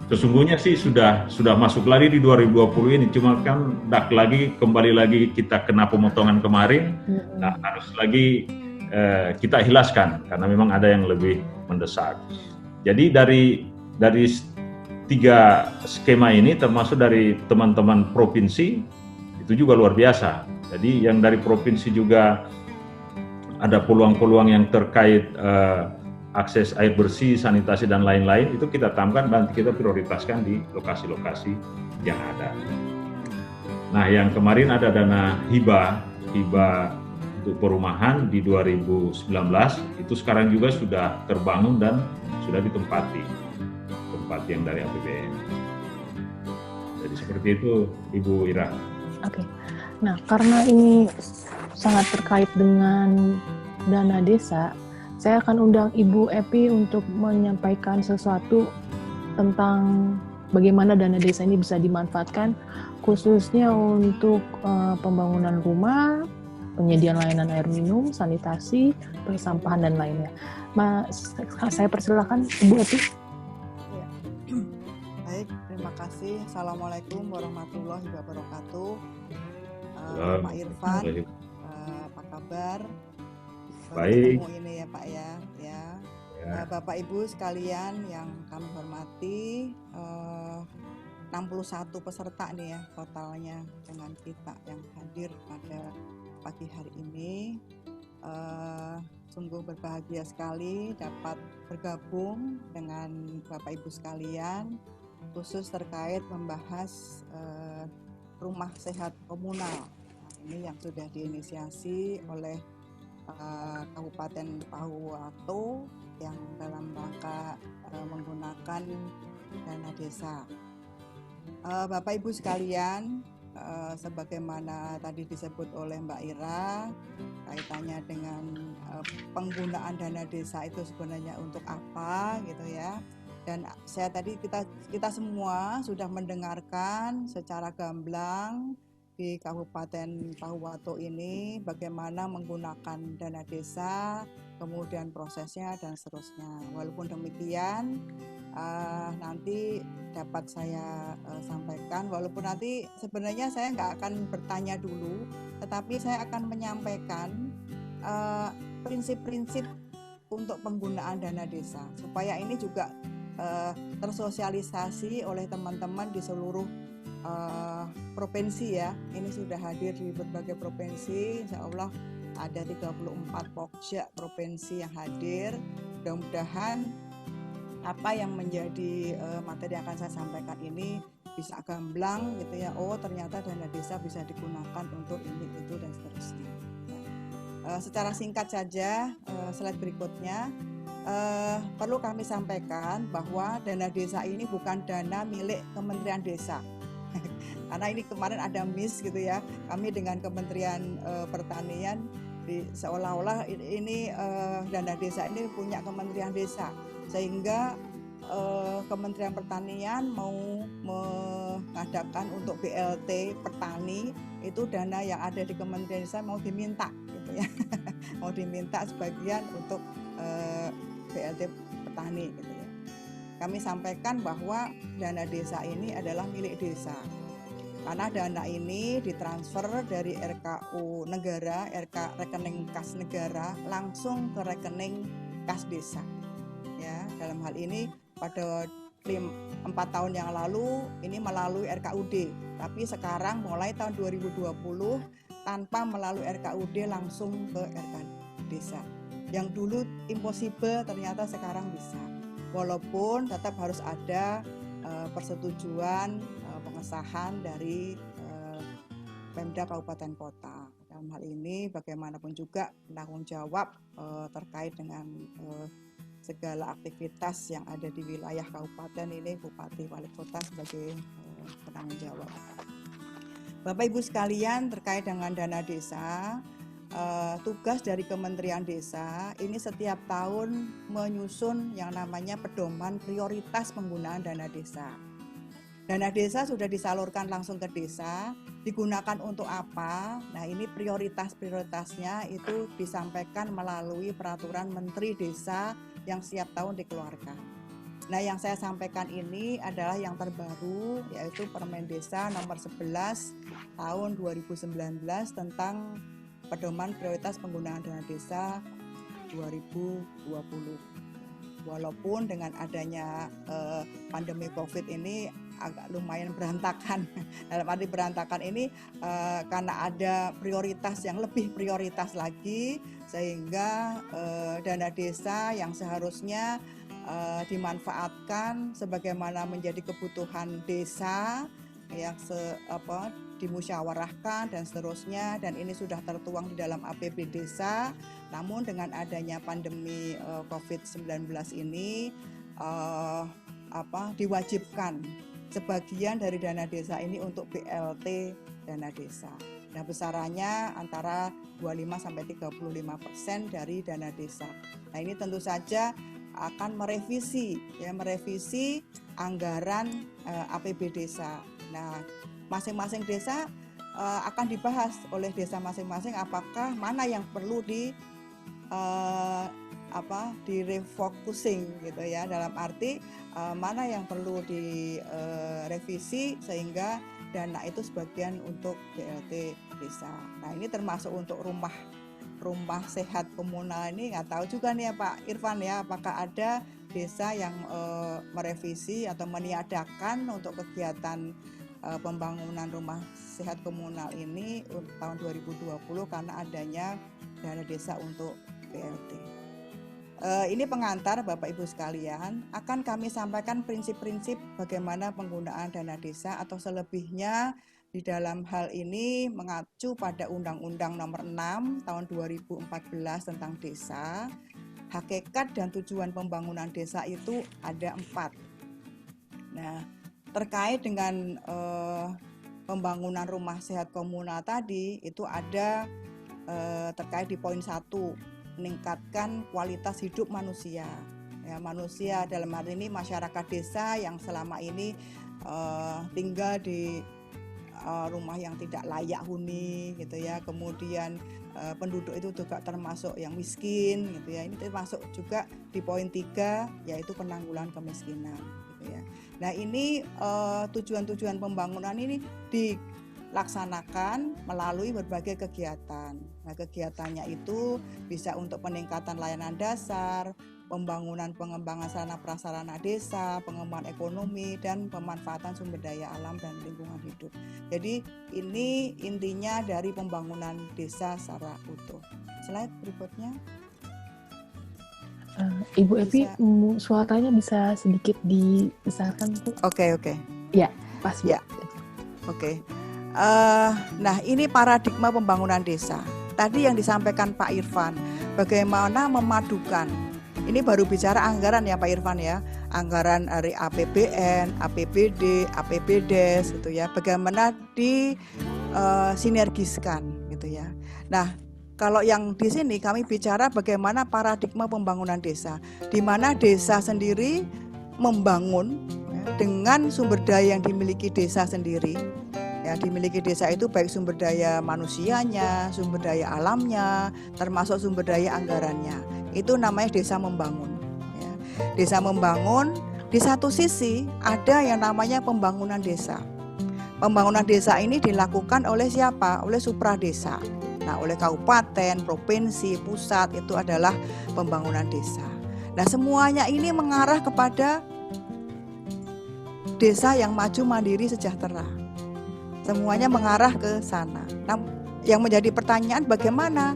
Sesungguhnya sih sudah masuk lagi di 2020 ini, cuma kan DAK lagi kembali lagi kita kena pemotongan kemarin, nah harus lagi kita ikhlaskan karena memang ada yang lebih mendesak. Jadi dari 3 skema ini termasuk dari teman-teman provinsi itu juga luar biasa. Jadi yang dari provinsi juga ada peluang-peluang yang terkait akses air bersih, sanitasi dan lain-lain, itu kita tambahkan dan kita prioritaskan di lokasi-lokasi yang ada. Nah, yang kemarin ada dana hibah untuk perumahan di 2019 itu sekarang juga sudah terbangun dan sudah ditempati tempat yang dari APBN. Jadi seperti itu, Ibu Ira. Oke. Nah, karena ini sangat terkait dengan dana desa, saya akan undang Ibu Epi untuk menyampaikan sesuatu tentang bagaimana dana desa ini bisa dimanfaatkan, khususnya untuk pembangunan rumah, penyediaan layanan air minum, sanitasi, persampahan, dan lainnya. Saya persilakan Ibu Epi. Ya. Baik, terima kasih. Assalamualaikum warahmatullahi wabarakatuh. Pak Irfan, apa kabar? Baik. Ketemu ini ya Pak ya. Bapak Ibu sekalian yang kami hormati, 61 peserta nih ya totalnya dengan kita yang hadir pada pagi hari ini. Sungguh berbahagia sekali dapat bergabung dengan Bapak Ibu sekalian, khusus terkait membahas rumah sehat komunal. Ini yang sudah diinisiasi oleh Kabupaten Pahuwato yang dalam rangka menggunakan dana desa. Bapak Ibu sekalian, sebagaimana tadi disebut oleh Mbak Ira, kaitannya dengan penggunaan dana desa itu sebenarnya untuk apa gitu ya. Dan saya tadi kita semua sudah mendengarkan secara gamblang di Kabupaten Pahuwato ini bagaimana menggunakan dana desa, kemudian prosesnya dan seterusnya. Walaupun demikian, nanti dapat saya sampaikan, walaupun nanti sebenarnya saya nggak akan bertanya dulu, tetapi saya akan menyampaikan prinsip-prinsip untuk penggunaan dana desa, supaya ini juga tersosialisasi oleh teman-teman di seluruh provinsi ya. Ini sudah hadir di berbagai provinsi, insya Allah ada 34 pokja provinsi yang hadir. Mudah-mudahan apa yang menjadi materi yang akan saya sampaikan ini bisa gamblang gitu ya. Oh ternyata dana desa bisa digunakan untuk ini, itu dan seterusnya. Secara singkat saja, slide berikutnya, perlu kami sampaikan bahwa dana desa ini bukan dana milik Kementerian Desa. Karena ini kemarin ada miss gitu ya, kami dengan Kementerian Pertanian seolah-olah ini dana desa ini punya Kementerian Desa, sehingga Kementerian Pertanian mau mengadakan untuk BLT petani, itu dana yang ada di Kementerian Desa mau diminta gitu ya. Mau diminta sebagian untuk BLT petani gitu ya. Kami sampaikan bahwa dana desa ini adalah milik desa, karena dana ini ditransfer dari RKU negara, rekening kas negara langsung ke rekening kas desa. Ya, dalam hal ini pada 4 tahun yang lalu ini melalui RKUD, tapi sekarang mulai tahun 2020 tanpa melalui RKUD langsung ke RK desa. Yang dulu impossible ternyata sekarang bisa. Walaupun tetap harus ada persetujuan pengesahan dari Pemda Kabupaten Kota. Dalam hal ini bagaimanapun juga penanggung jawab terkait dengan segala aktivitas yang ada di wilayah kabupaten ini Bupati Wali Kota sebagai penanggung jawab. Bapak Ibu sekalian, terkait dengan dana desa, tugas dari Kementerian Desa ini setiap tahun menyusun yang namanya pedoman prioritas penggunaan dana desa. Dana desa sudah disalurkan langsung ke desa, digunakan untuk apa? Nah, ini prioritasnya itu disampaikan melalui peraturan Menteri Desa yang setiap tahun dikeluarkan. Nah, yang saya sampaikan ini adalah yang terbaru, yaitu Permen Desa nomor 11 tahun 2019 tentang pedoman prioritas penggunaan dana desa 2020. Walaupun dengan adanya pandemi COVID ini agak lumayan berantakan. Dalam arti berantakan ini karena ada prioritas yang lebih prioritas lagi, sehingga dana desa yang seharusnya dimanfaatkan sebagaimana menjadi kebutuhan desa yang dimusyawarahkan dan seterusnya, dan ini sudah tertuang di dalam APB desa. Namun dengan adanya pandemi COVID-19 ini diwajibkan sebagian dari dana desa ini untuk BLT dana desa. Nah, besarannya antara 25-35% dari dana desa. Nah, ini tentu saja akan merevisi anggaran APB desa. Nah, masing-masing desa akan dibahas oleh desa masing-masing apakah mana yang perlu direfocusing gitu ya, dalam arti mana yang perlu direvisi sehingga dana itu sebagian untuk BLT desa. Nah, ini termasuk untuk rumah sehat komunal ini, nggak tahu juga nih ya Pak Irfan ya, apakah ada desa yang merevisi atau meniadakan untuk kegiatan pembangunan rumah sehat komunal ini tahun 2020 karena adanya dana desa untuk BLT. Ini pengantar Bapak Ibu sekalian, akan kami sampaikan prinsip-prinsip bagaimana penggunaan dana desa atau selebihnya di dalam hal ini mengacu pada Undang-Undang Nomor 6 Tahun 2014 tentang desa. Hakikat dan tujuan pembangunan desa itu ada 4. Nah, terkait dengan pembangunan rumah sehat komunal tadi itu ada terkait di poin 1, meningkatkan kualitas hidup manusia. Ya, manusia dalam hal ini masyarakat desa yang selama ini tinggal di rumah yang tidak layak huni gitu ya. Kemudian penduduk itu juga termasuk yang miskin gitu ya. Ini termasuk juga di poin 3 yaitu penanggulangan kemiskinan gitu ya. Nah, ini tujuan-tujuan pembangunan ini dilaksanakan melalui berbagai kegiatan. Nah, kegiatannya itu bisa untuk peningkatan layanan dasar, pembangunan pengembangan sarana prasarana desa, pengembangan ekonomi, dan pemanfaatan sumber daya alam dan lingkungan hidup. Jadi ini intinya dari pembangunan desa secara utuh. Slide berikutnya. Ibu Evi, suaranya bisa sedikit dibesarkan, Bu? Oke. Ya, pas, Bu. Ya. Oke. Nah, ini paradigma pembangunan desa. Tadi yang disampaikan Pak Irfan, bagaimana memadukan. Ini baru bicara anggaran ya Pak Irfan ya, anggaran dari APBN, APBD, APBDes gitu ya, bagaimana disinergiskan gitu ya. Nah, kalau yang di sini kami bicara bagaimana paradigma pembangunan desa, di mana desa sendiri membangun ya, dengan sumber daya yang dimiliki desa sendiri. Ya, dimiliki desa itu baik sumber daya manusianya, sumber daya alamnya, termasuk sumber daya anggarannya. Itu namanya desa membangun. Ya. Desa membangun, di satu sisi ada yang namanya pembangunan desa. Pembangunan desa ini dilakukan oleh siapa? Oleh supradesa. Nah, oleh kabupaten, provinsi, pusat, itu adalah pembangunan desa. Nah, semuanya ini mengarah kepada desa yang maju, mandiri, sejahtera. Semuanya mengarah ke sana. Nah, yang menjadi pertanyaan bagaimana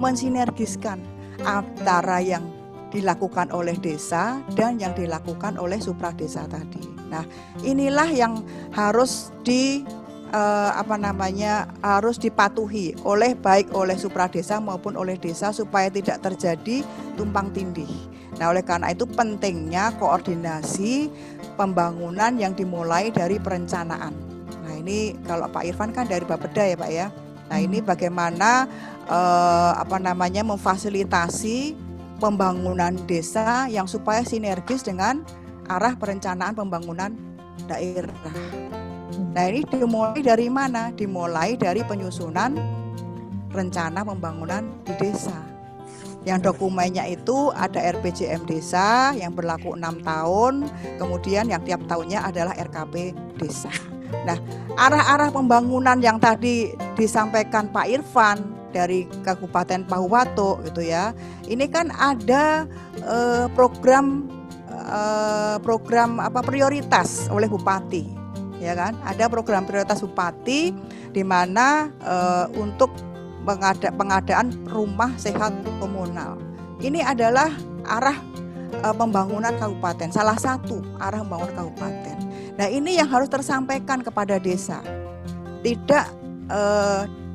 mensinergiskan antara yang dilakukan oleh desa dan yang dilakukan oleh supradesa tadi. Nah, inilah yang harus harus dipatuhi oleh baik oleh supradesa maupun oleh desa supaya tidak terjadi tumpang tindih. Nah, oleh karena itu pentingnya koordinasi pembangunan yang dimulai dari perencanaan. Nah, ini kalau Pak Irfan kan dari Bapeda ya Pak ya. Nah, ini bagaimana memfasilitasi pembangunan desa yang supaya sinergis dengan arah perencanaan pembangunan daerah. Nah, ini dimulai dari mana? Dimulai dari penyusunan rencana pembangunan di desa. Yang dokumennya itu ada RPJM desa yang berlaku 6 tahun, kemudian yang tiap tahunnya adalah RKP desa. Nah, arah-arah pembangunan yang tadi disampaikan Pak Irfan dari Kabupaten Pahuwato gitu ya. Ini kan ada program prioritas oleh bupati, ya kan? Ada program prioritas bupati di mana untuk pengadaan rumah sehat komunal. Ini adalah arah pembangunan kabupaten, salah satu arah pembangunan kabupaten. Nah, ini yang harus tersampaikan kepada desa. Tidak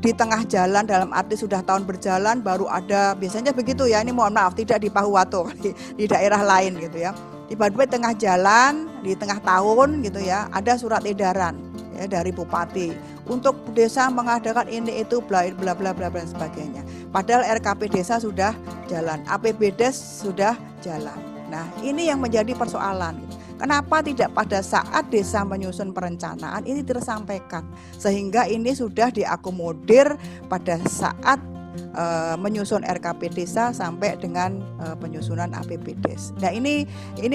di tengah jalan, dalam arti sudah tahun berjalan baru ada, biasanya begitu ya, ini mohon maaf tidak di Pahuwato, di daerah lain gitu ya. Tiba-tiba tengah jalan, di tengah tahun gitu ya, ada surat edaran ya dari bupati untuk desa mengadakan ini itu bla bla bla bla dan sebagainya. Padahal RKP desa sudah jalan, APBDes sudah jalan. Nah, ini yang menjadi persoalan. Kenapa tidak pada saat desa menyusun perencanaan ini tersampaikan, sehingga ini sudah diakomodir pada saat menyusun RKP desa sampai dengan penyusunan APBDes. Nah, ini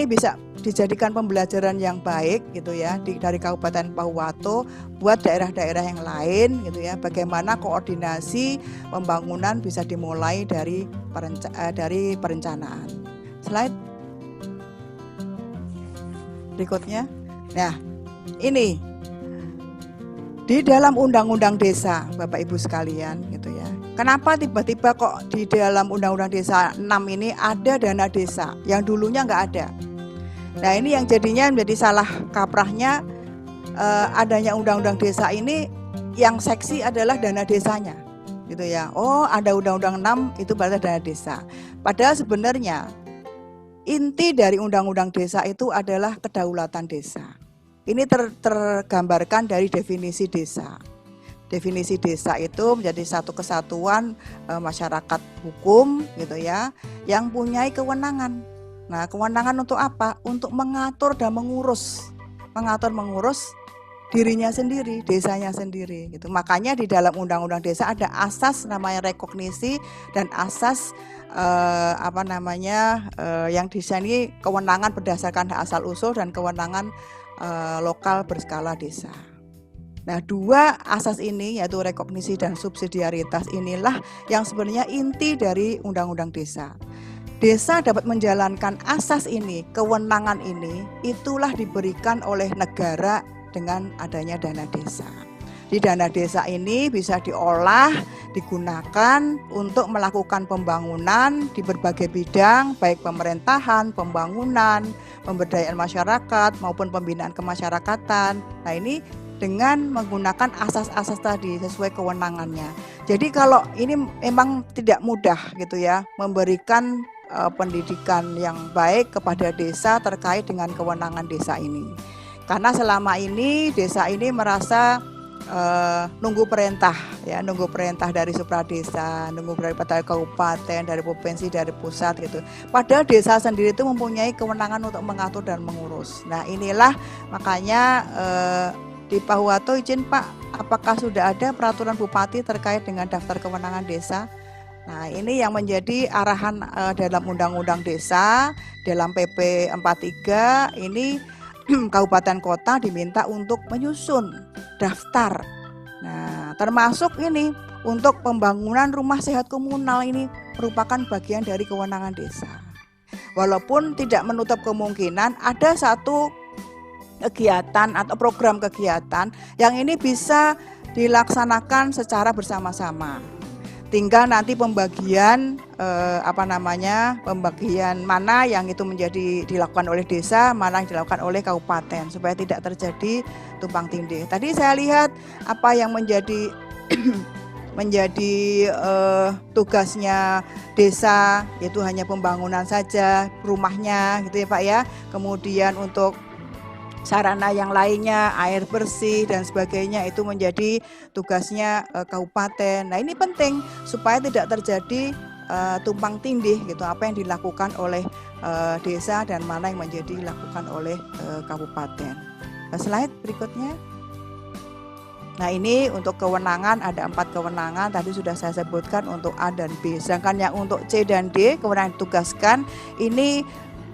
bisa dijadikan pembelajaran yang baik gitu ya dari Kabupaten Pahuwato buat daerah-daerah yang lain gitu ya, bagaimana koordinasi pembangunan bisa dimulai dari perencanaan. Slide. berikutnya. Nah, ini di dalam undang-undang desa, Bapak Ibu sekalian, gitu ya. Kenapa tiba-tiba kok di dalam undang-undang desa 6 ini ada dana desa yang dulunya nggak ada? Nah, ini yang jadinya menjadi salah kaprahnya adanya undang-undang desa ini, yang seksi adalah dana desanya, gitu ya. Oh, ada undang-undang 6 itu berarti dana desa. Padahal sebenarnya inti dari undang-undang desa itu adalah kedaulatan desa. Ini tergambarkan dari definisi desa. Definisi desa itu menjadi satu kesatuan masyarakat hukum, gitu ya, yang punya kewenangan. Nah, kewenangan untuk apa? Untuk mengatur dan mengurus dirinya sendiri, desanya sendiri, gitu. Makanya di dalam undang-undang desa ada asas namanya rekognisi dan asas yang di sini kewenangan berdasarkan hak asal usul dan kewenangan lokal berskala desa. Nah, dua asas ini yaitu rekognisi dan subsidiaritas inilah yang sebenarnya inti dari undang-undang desa. Desa dapat menjalankan asas ini, kewenangan ini, itulah diberikan oleh negara dengan adanya dana desa. Di dana desa ini bisa diolah, digunakan untuk melakukan pembangunan di berbagai bidang, baik pemerintahan, pembangunan, pemberdayaan masyarakat maupun pembinaan kemasyarakatan. Nah, ini dengan menggunakan asas-asas tadi sesuai kewenangannya. Jadi kalau ini memang tidak mudah, gitu ya, memberikan pendidikan yang baik kepada desa terkait dengan kewenangan desa ini. Karena selama ini desa ini merasa nunggu perintah dari supradesa, nunggu dari kabupaten, dari provinsi, dari pusat, gitu. Padahal desa sendiri itu mempunyai kewenangan untuk mengatur dan mengurus. Nah, inilah makanya di Pahuwato, izin Pak, apakah sudah ada peraturan bupati terkait dengan daftar kewenangan desa? Nah, ini yang menjadi arahan dalam Undang-Undang Desa, dalam PP 43 ini kabupaten kota diminta untuk menyusun daftar. Nah, termasuk ini untuk pembangunan rumah sehat komunal, ini merupakan bagian dari kewenangan desa. Walaupun tidak menutup kemungkinan ada satu kegiatan atau program kegiatan yang ini bisa dilaksanakan secara bersama-sama. Tinggal nanti pembagian pembagian mana yang itu menjadi dilakukan oleh desa, mana yang dilakukan oleh kabupaten, supaya tidak terjadi tumpang tindih. Tadi saya lihat apa yang menjadi tugasnya desa, yaitu hanya pembangunan saja rumahnya, gitu ya Pak ya. Kemudian untuk sarana yang lainnya, air bersih dan sebagainya, itu menjadi tugasnya kabupaten. Nah, ini penting supaya tidak terjadi tumpang tindih, gitu, apa yang dilakukan oleh desa dan mana yang menjadi dilakukan oleh kabupaten. Slide berikutnya. Nah, ini untuk kewenangan ada 4 kewenangan, tadi sudah saya sebutkan untuk A dan B. Sedangkan yang untuk C dan D, kewenangan ditugaskan, ini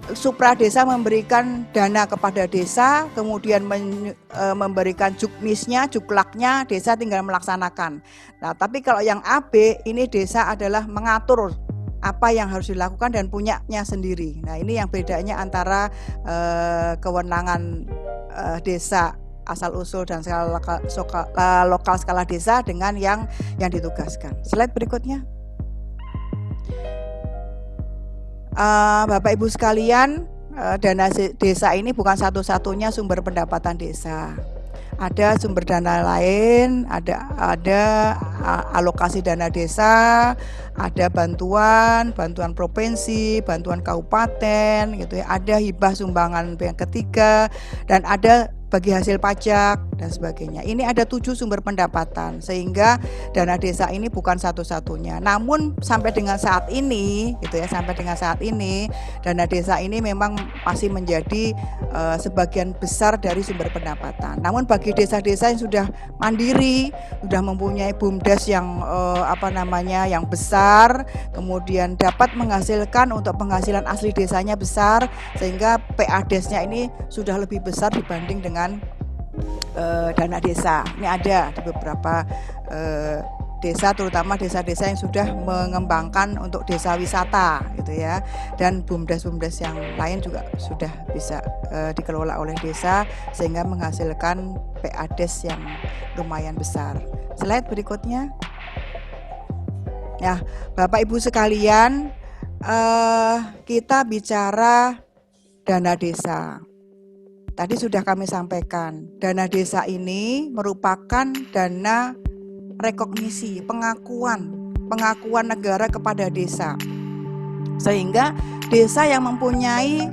supradesa memberikan dana kepada desa, kemudian memberikan juknisnya, juklaknya, desa tinggal melaksanakan. Nah, tapi kalau yang AB ini desa adalah mengatur apa yang harus dilakukan dan punyanya sendiri. Nah, ini yang bedanya antara kewenangan desa asal usul dan lokal skala desa dengan yang ditugaskan. Slide berikutnya. Bapak Ibu sekalian, dana desa ini bukan satu-satunya sumber pendapatan desa. Ada sumber dana lain, ada alokasi dana desa, ada bantuan provinsi, bantuan kabupaten, gitu ya. Ada hibah sumbangan yang ketiga, dan ada bagi hasil pajak dan sebagainya. Ini ada 7 sumber pendapatan, sehingga dana desa ini bukan satu-satunya. Namun sampai dengan saat ini, gitu ya, dana desa ini memang masih menjadi sebagian besar dari sumber pendapatan. Namun bagi desa-desa yang sudah mandiri, sudah mempunyai BUMDes yang yang besar, kemudian dapat menghasilkan untuk penghasilan asli desanya besar, sehingga PADes-nya ini sudah lebih besar dibanding dengan dana desa. Ini ada di beberapa desa, terutama desa-desa yang sudah mengembangkan untuk desa wisata gitu ya, dan BUMDes yang lain juga sudah bisa dikelola oleh desa sehingga menghasilkan PADes yang lumayan besar. Slide berikutnya. Nah, Bapak Ibu sekalian, kita bicara dana desa. Tadi sudah kami sampaikan, dana desa ini merupakan dana rekognisi, pengakuan negara kepada desa. Sehingga desa yang mempunyai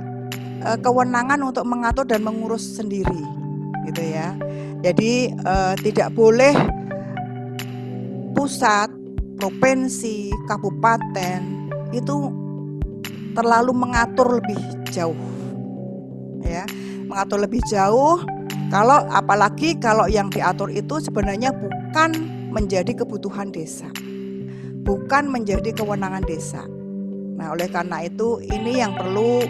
kewenangan untuk mengatur dan mengurus sendiri, gitu ya. Jadi tidak boleh pusat, provinsi, kabupaten itu terlalu mengatur lebih jauh, ya. Mengatur lebih jauh, apalagi kalau yang diatur itu sebenarnya bukan menjadi kebutuhan desa, bukan menjadi kewenangan desa. Nah, oleh karena itu ini yang perlu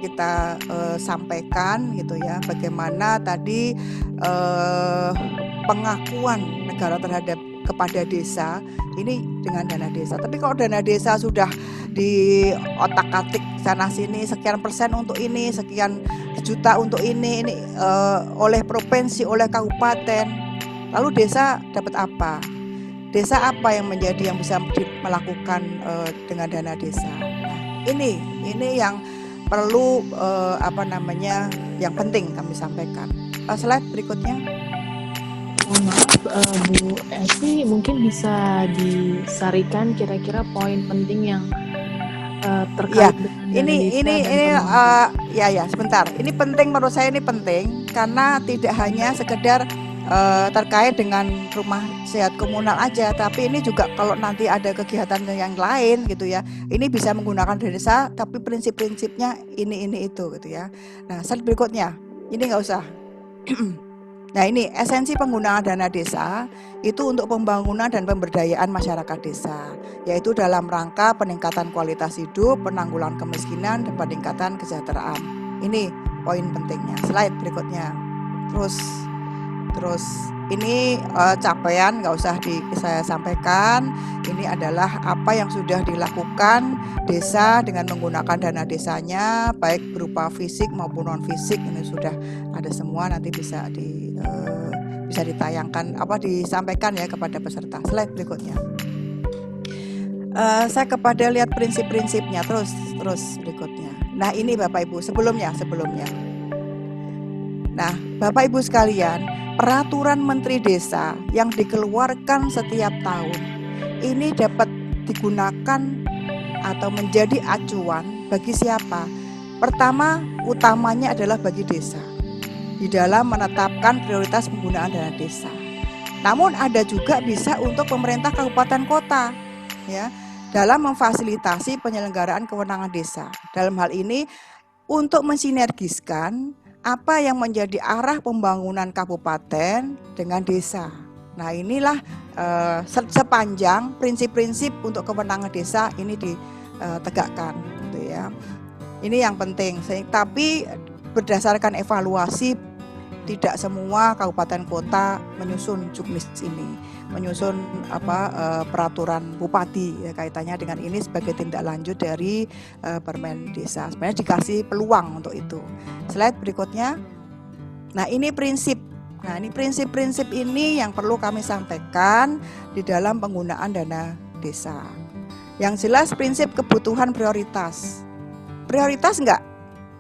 kita sampaikan gitu ya, bagaimana tadi pengakuan negara kepada desa ini dengan dana desa. Tapi kalau dana desa sudah di otak-atik sana sini, sekian persen untuk ini, sekian juta untuk ini oleh provinsi, oleh kabupaten, lalu desa dapat apa? Desa apa yang bisa melakukan dengan dana desa? Nah, ini yang perlu yang penting kami sampaikan. Slide berikutnya. Mohon maaf, Bu Esi, mungkin bisa disarikan kira-kira poin penting yang terkait dengan sebentar. Ini penting, menurut saya ini penting karena tidak hanya sekedar terkait dengan rumah sehat komunal aja, tapi ini juga kalau nanti ada kegiatan yang lain gitu ya, ini bisa menggunakan desa, tapi prinsip-prinsipnya ini itu gitu ya. Nah, slide berikutnya, ini nggak usah. Nah, ini esensi penggunaan dana desa itu untuk pembangunan dan pemberdayaan masyarakat desa, yaitu dalam rangka peningkatan kualitas hidup, penanggulangan kemiskinan, dan peningkatan kesejahteraan. Ini poin pentingnya. Slide berikutnya. Terus ini capaian nggak usah saya sampaikan. Ini adalah apa yang sudah dilakukan desa dengan menggunakan dana desanya, baik berupa fisik maupun non fisik. Ini sudah ada semua, nanti bisa ditayangkan disampaikan ya kepada peserta. Slide berikutnya. Saya kepada lihat prinsip-prinsipnya terus berikutnya. Nah, ini Bapak Ibu sebelumnya. Nah, Bapak Ibu sekalian, peraturan Menteri Desa yang dikeluarkan setiap tahun ini dapat digunakan atau menjadi acuan bagi siapa? Utamanya adalah bagi desa di dalam menetapkan prioritas penggunaan dana desa. Namun ada juga bisa untuk pemerintah kabupaten kota ya, dalam memfasilitasi penyelenggaraan kewenangan desa. Dalam hal ini untuk mensinergiskan apa yang menjadi arah pembangunan kabupaten dengan desa. Nah, inilah sepanjang prinsip-prinsip untuk kewenangan desa ini ditegakkan gitu ya. Ini yang penting. Tapi berdasarkan evaluasi, tidak semua kabupaten kota menyusun juknis ini, menyusun peraturan bupati ya, kaitannya dengan ini sebagai tindak lanjut dari Permen Desa. Sebenarnya dikasih peluang untuk itu. Slide berikutnya. Nah, ini prinsip. Nah, ini prinsip-prinsip ini yang perlu kami sampaikan di dalam penggunaan dana desa. Yang jelas prinsip kebutuhan prioritas. Prioritas enggak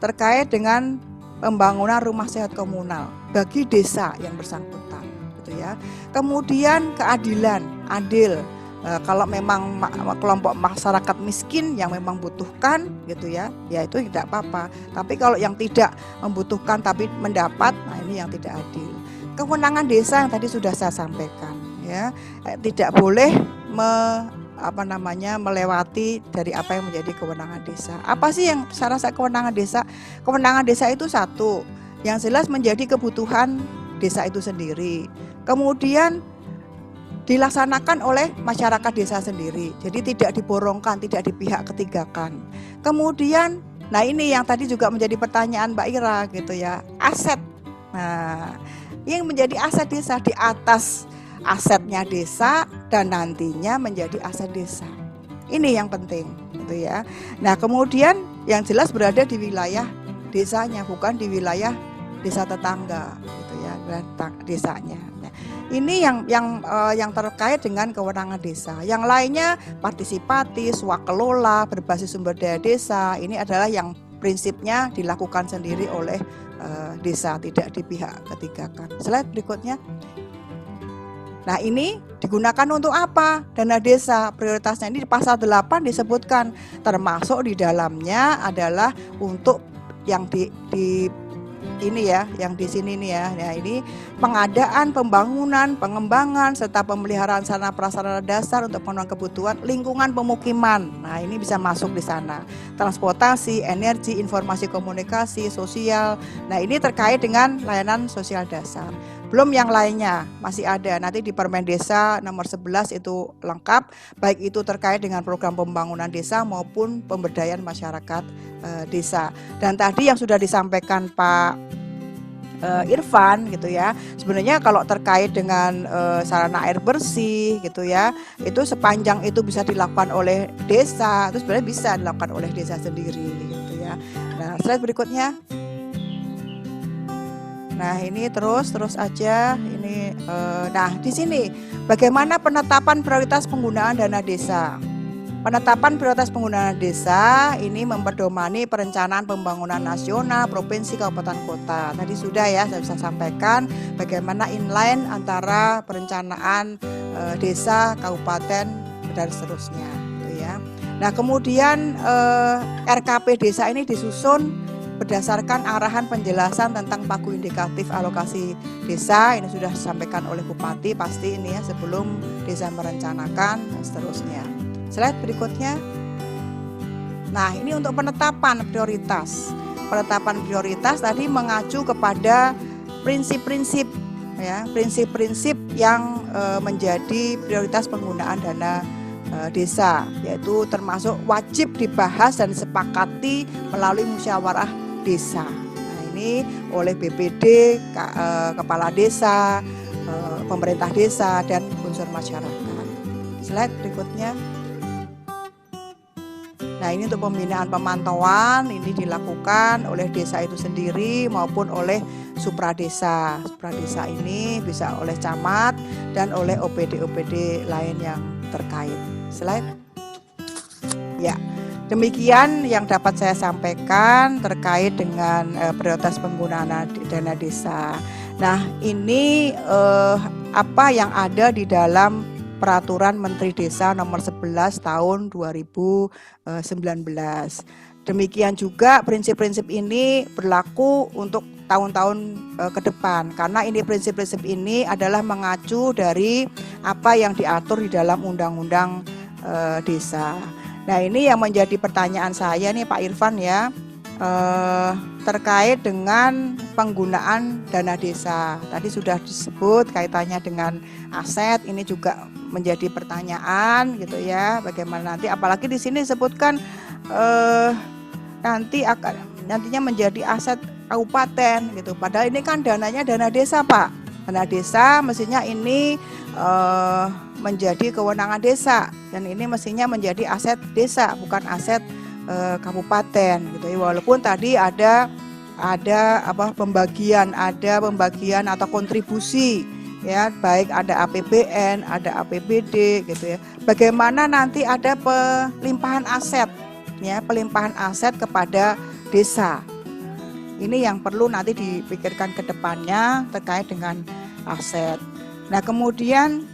terkait dengan pembangunan rumah sehat komunal bagi desa yang bersangkutan, gitu ya. Kemudian keadilan, adil. Kalau memang kelompok masyarakat miskin yang memang butuhkan, gitu ya, ya itu tidak apa-apa. Tapi kalau yang tidak membutuhkan tapi mendapat, nah ini yang tidak adil. Kewenangan desa yang tadi sudah saya sampaikan, ya, tidak boleh melewati dari apa yang menjadi kewenangan desa. Apa sih yang saya rasa kewenangan desa? Kewenangan desa itu satu, yang jelas menjadi kebutuhan desa itu sendiri. Kemudian dilaksanakan oleh masyarakat desa sendiri. Jadi tidak diborongkan, tidak dipihak ketigakan. Kemudian, nah ini yang tadi juga menjadi pertanyaan Mbak Ira gitu ya, aset. Nah, yang menjadi aset desa di atas asetnya desa dan nantinya menjadi aset desa. Ini yang penting, gitu ya. Nah, kemudian yang jelas berada di wilayah desanya, bukan di wilayah desa tetangga, gitu ya, desanya. Nah, ini yang terkait dengan kewenangan desa. Yang lainnya partisipatif, swakelola, berbasis sumber daya desa. Ini adalah yang prinsipnya dilakukan sendiri oleh desa, tidak di pihak ketiga kan. Slide berikutnya. Nah, ini digunakan untuk apa? Dana desa. Prioritasnya ini di pasal 8 disebutkan, termasuk di dalamnya adalah untuk yang di ini ya, yang di sini nih ya. Nah, ini pengadaan, pembangunan, pengembangan serta pemeliharaan sarana prasarana dasar untuk pemenuhan kebutuhan lingkungan pemukiman. Nah, ini bisa masuk di sana. Transportasi, energi, informasi komunikasi, sosial. Nah, ini terkait dengan layanan sosial dasar. Belum yang lainnya, masih ada. Nanti di Permen Desa nomor 11 itu lengkap, baik itu terkait dengan program pembangunan desa maupun pemberdayaan masyarakat desa. Dan tadi yang sudah disampaikan Pak Irfan gitu ya, sebenarnya kalau terkait dengan sarana air bersih gitu ya, itu sepanjang itu bisa dilakukan oleh desa, itu sebenarnya bisa dilakukan oleh desa sendiri gitu ya. Nah, slide berikutnya. Nah, ini terus aja ini. Nah, di sini bagaimana penetapan prioritas penggunaan dana desa. Penetapan prioritas penggunaan desa ini memperdomani perencanaan pembangunan nasional, provinsi, kabupaten, kota. Tadi sudah ya saya bisa sampaikan bagaimana inline antara perencanaan desa, kabupaten dan seterusnya, gitu ya. Nah, kemudian RKP desa ini disusun berdasarkan arahan penjelasan tentang pagu indikatif alokasi desa. Ini sudah disampaikan oleh Bupati pasti ini ya, sebelum desa merencanakan dan seterusnya. Slide berikutnya. Nah, ini untuk penetapan prioritas. Penetapan prioritas tadi mengacu kepada prinsip-prinsip ya, prinsip-prinsip yang menjadi prioritas penggunaan dana desa, yaitu termasuk wajib dibahas dan disepakati melalui musyawarah desa. Nah, ini oleh BPD, kepala desa, pemerintah desa dan unsur masyarakat. Slide berikutnya. Nah, ini untuk pembinaan pemantauan ini dilakukan oleh desa itu sendiri maupun oleh supradesa. Supradesa ini bisa oleh camat dan oleh OPD lain yang terkait. Slide. Ya, demikian yang dapat saya sampaikan terkait dengan prioritas penggunaan dana desa. Nah, ini apa yang ada di dalam Peraturan Menteri Desa nomor 11 tahun 2019. Demikian juga prinsip-prinsip ini berlaku untuk tahun-tahun ke depan, karena ini prinsip-prinsip ini adalah mengacu dari apa yang diatur di dalam Undang-Undang Desa. Nah, ini yang menjadi pertanyaan saya nih Pak Irfan ya, terkait dengan penggunaan dana desa. Tadi sudah disebut kaitannya dengan aset, ini juga menjadi pertanyaan gitu ya, bagaimana nanti, apalagi di sini disebutkan nantinya menjadi aset kabupaten gitu, padahal ini kan dananya dana desa Pak. Dana desa mestinya ini menjadi kewenangan desa, dan ini mestinya menjadi aset desa, bukan aset kabupaten gitu ya. Walaupun tadi ada pembagian atau kontribusi ya, baik ada APBN, ada APBD gitu ya. Bagaimana nanti ada pelimpahan aset ya, pelimpahan aset kepada desa. Ini yang perlu nanti dipikirkan ke depannya terkait dengan aset. Nah, kemudian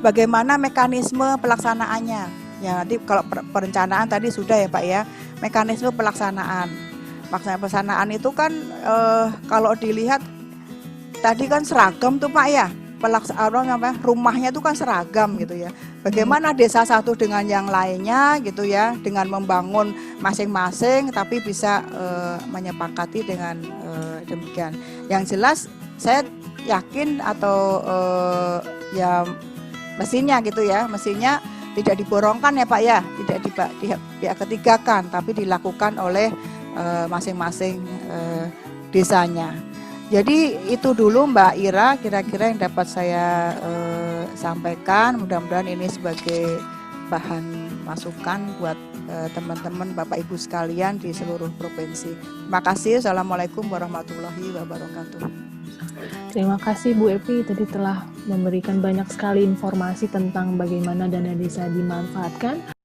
bagaimana mekanisme pelaksanaannya? Ya, nanti kalau perencanaan tadi sudah ya Pak ya, mekanisme pelaksanaan itu kan kalau dilihat tadi kan seragam tuh Pak ya, rumahnya itu kan seragam gitu ya. Bagaimana desa satu dengan yang lainnya gitu ya, dengan membangun masing-masing tapi bisa menyepakati dengan demikian. Yang jelas saya yakin atau ya mestinya gitu ya, mestinya tidak diborongkan ya Pak ya, tidak di pihak ketiga kan, tapi dilakukan oleh masing-masing desanya. Jadi itu dulu Mbak Ira kira-kira yang dapat saya sampaikan. Mudah-mudahan ini sebagai bahan masukan buat teman-teman Bapak Ibu sekalian di seluruh provinsi. Terima kasih. Assalamualaikum warahmatullahi wabarakatuh. Terima kasih Bu Epi tadi telah memberikan banyak sekali informasi tentang bagaimana dana desa dimanfaatkan.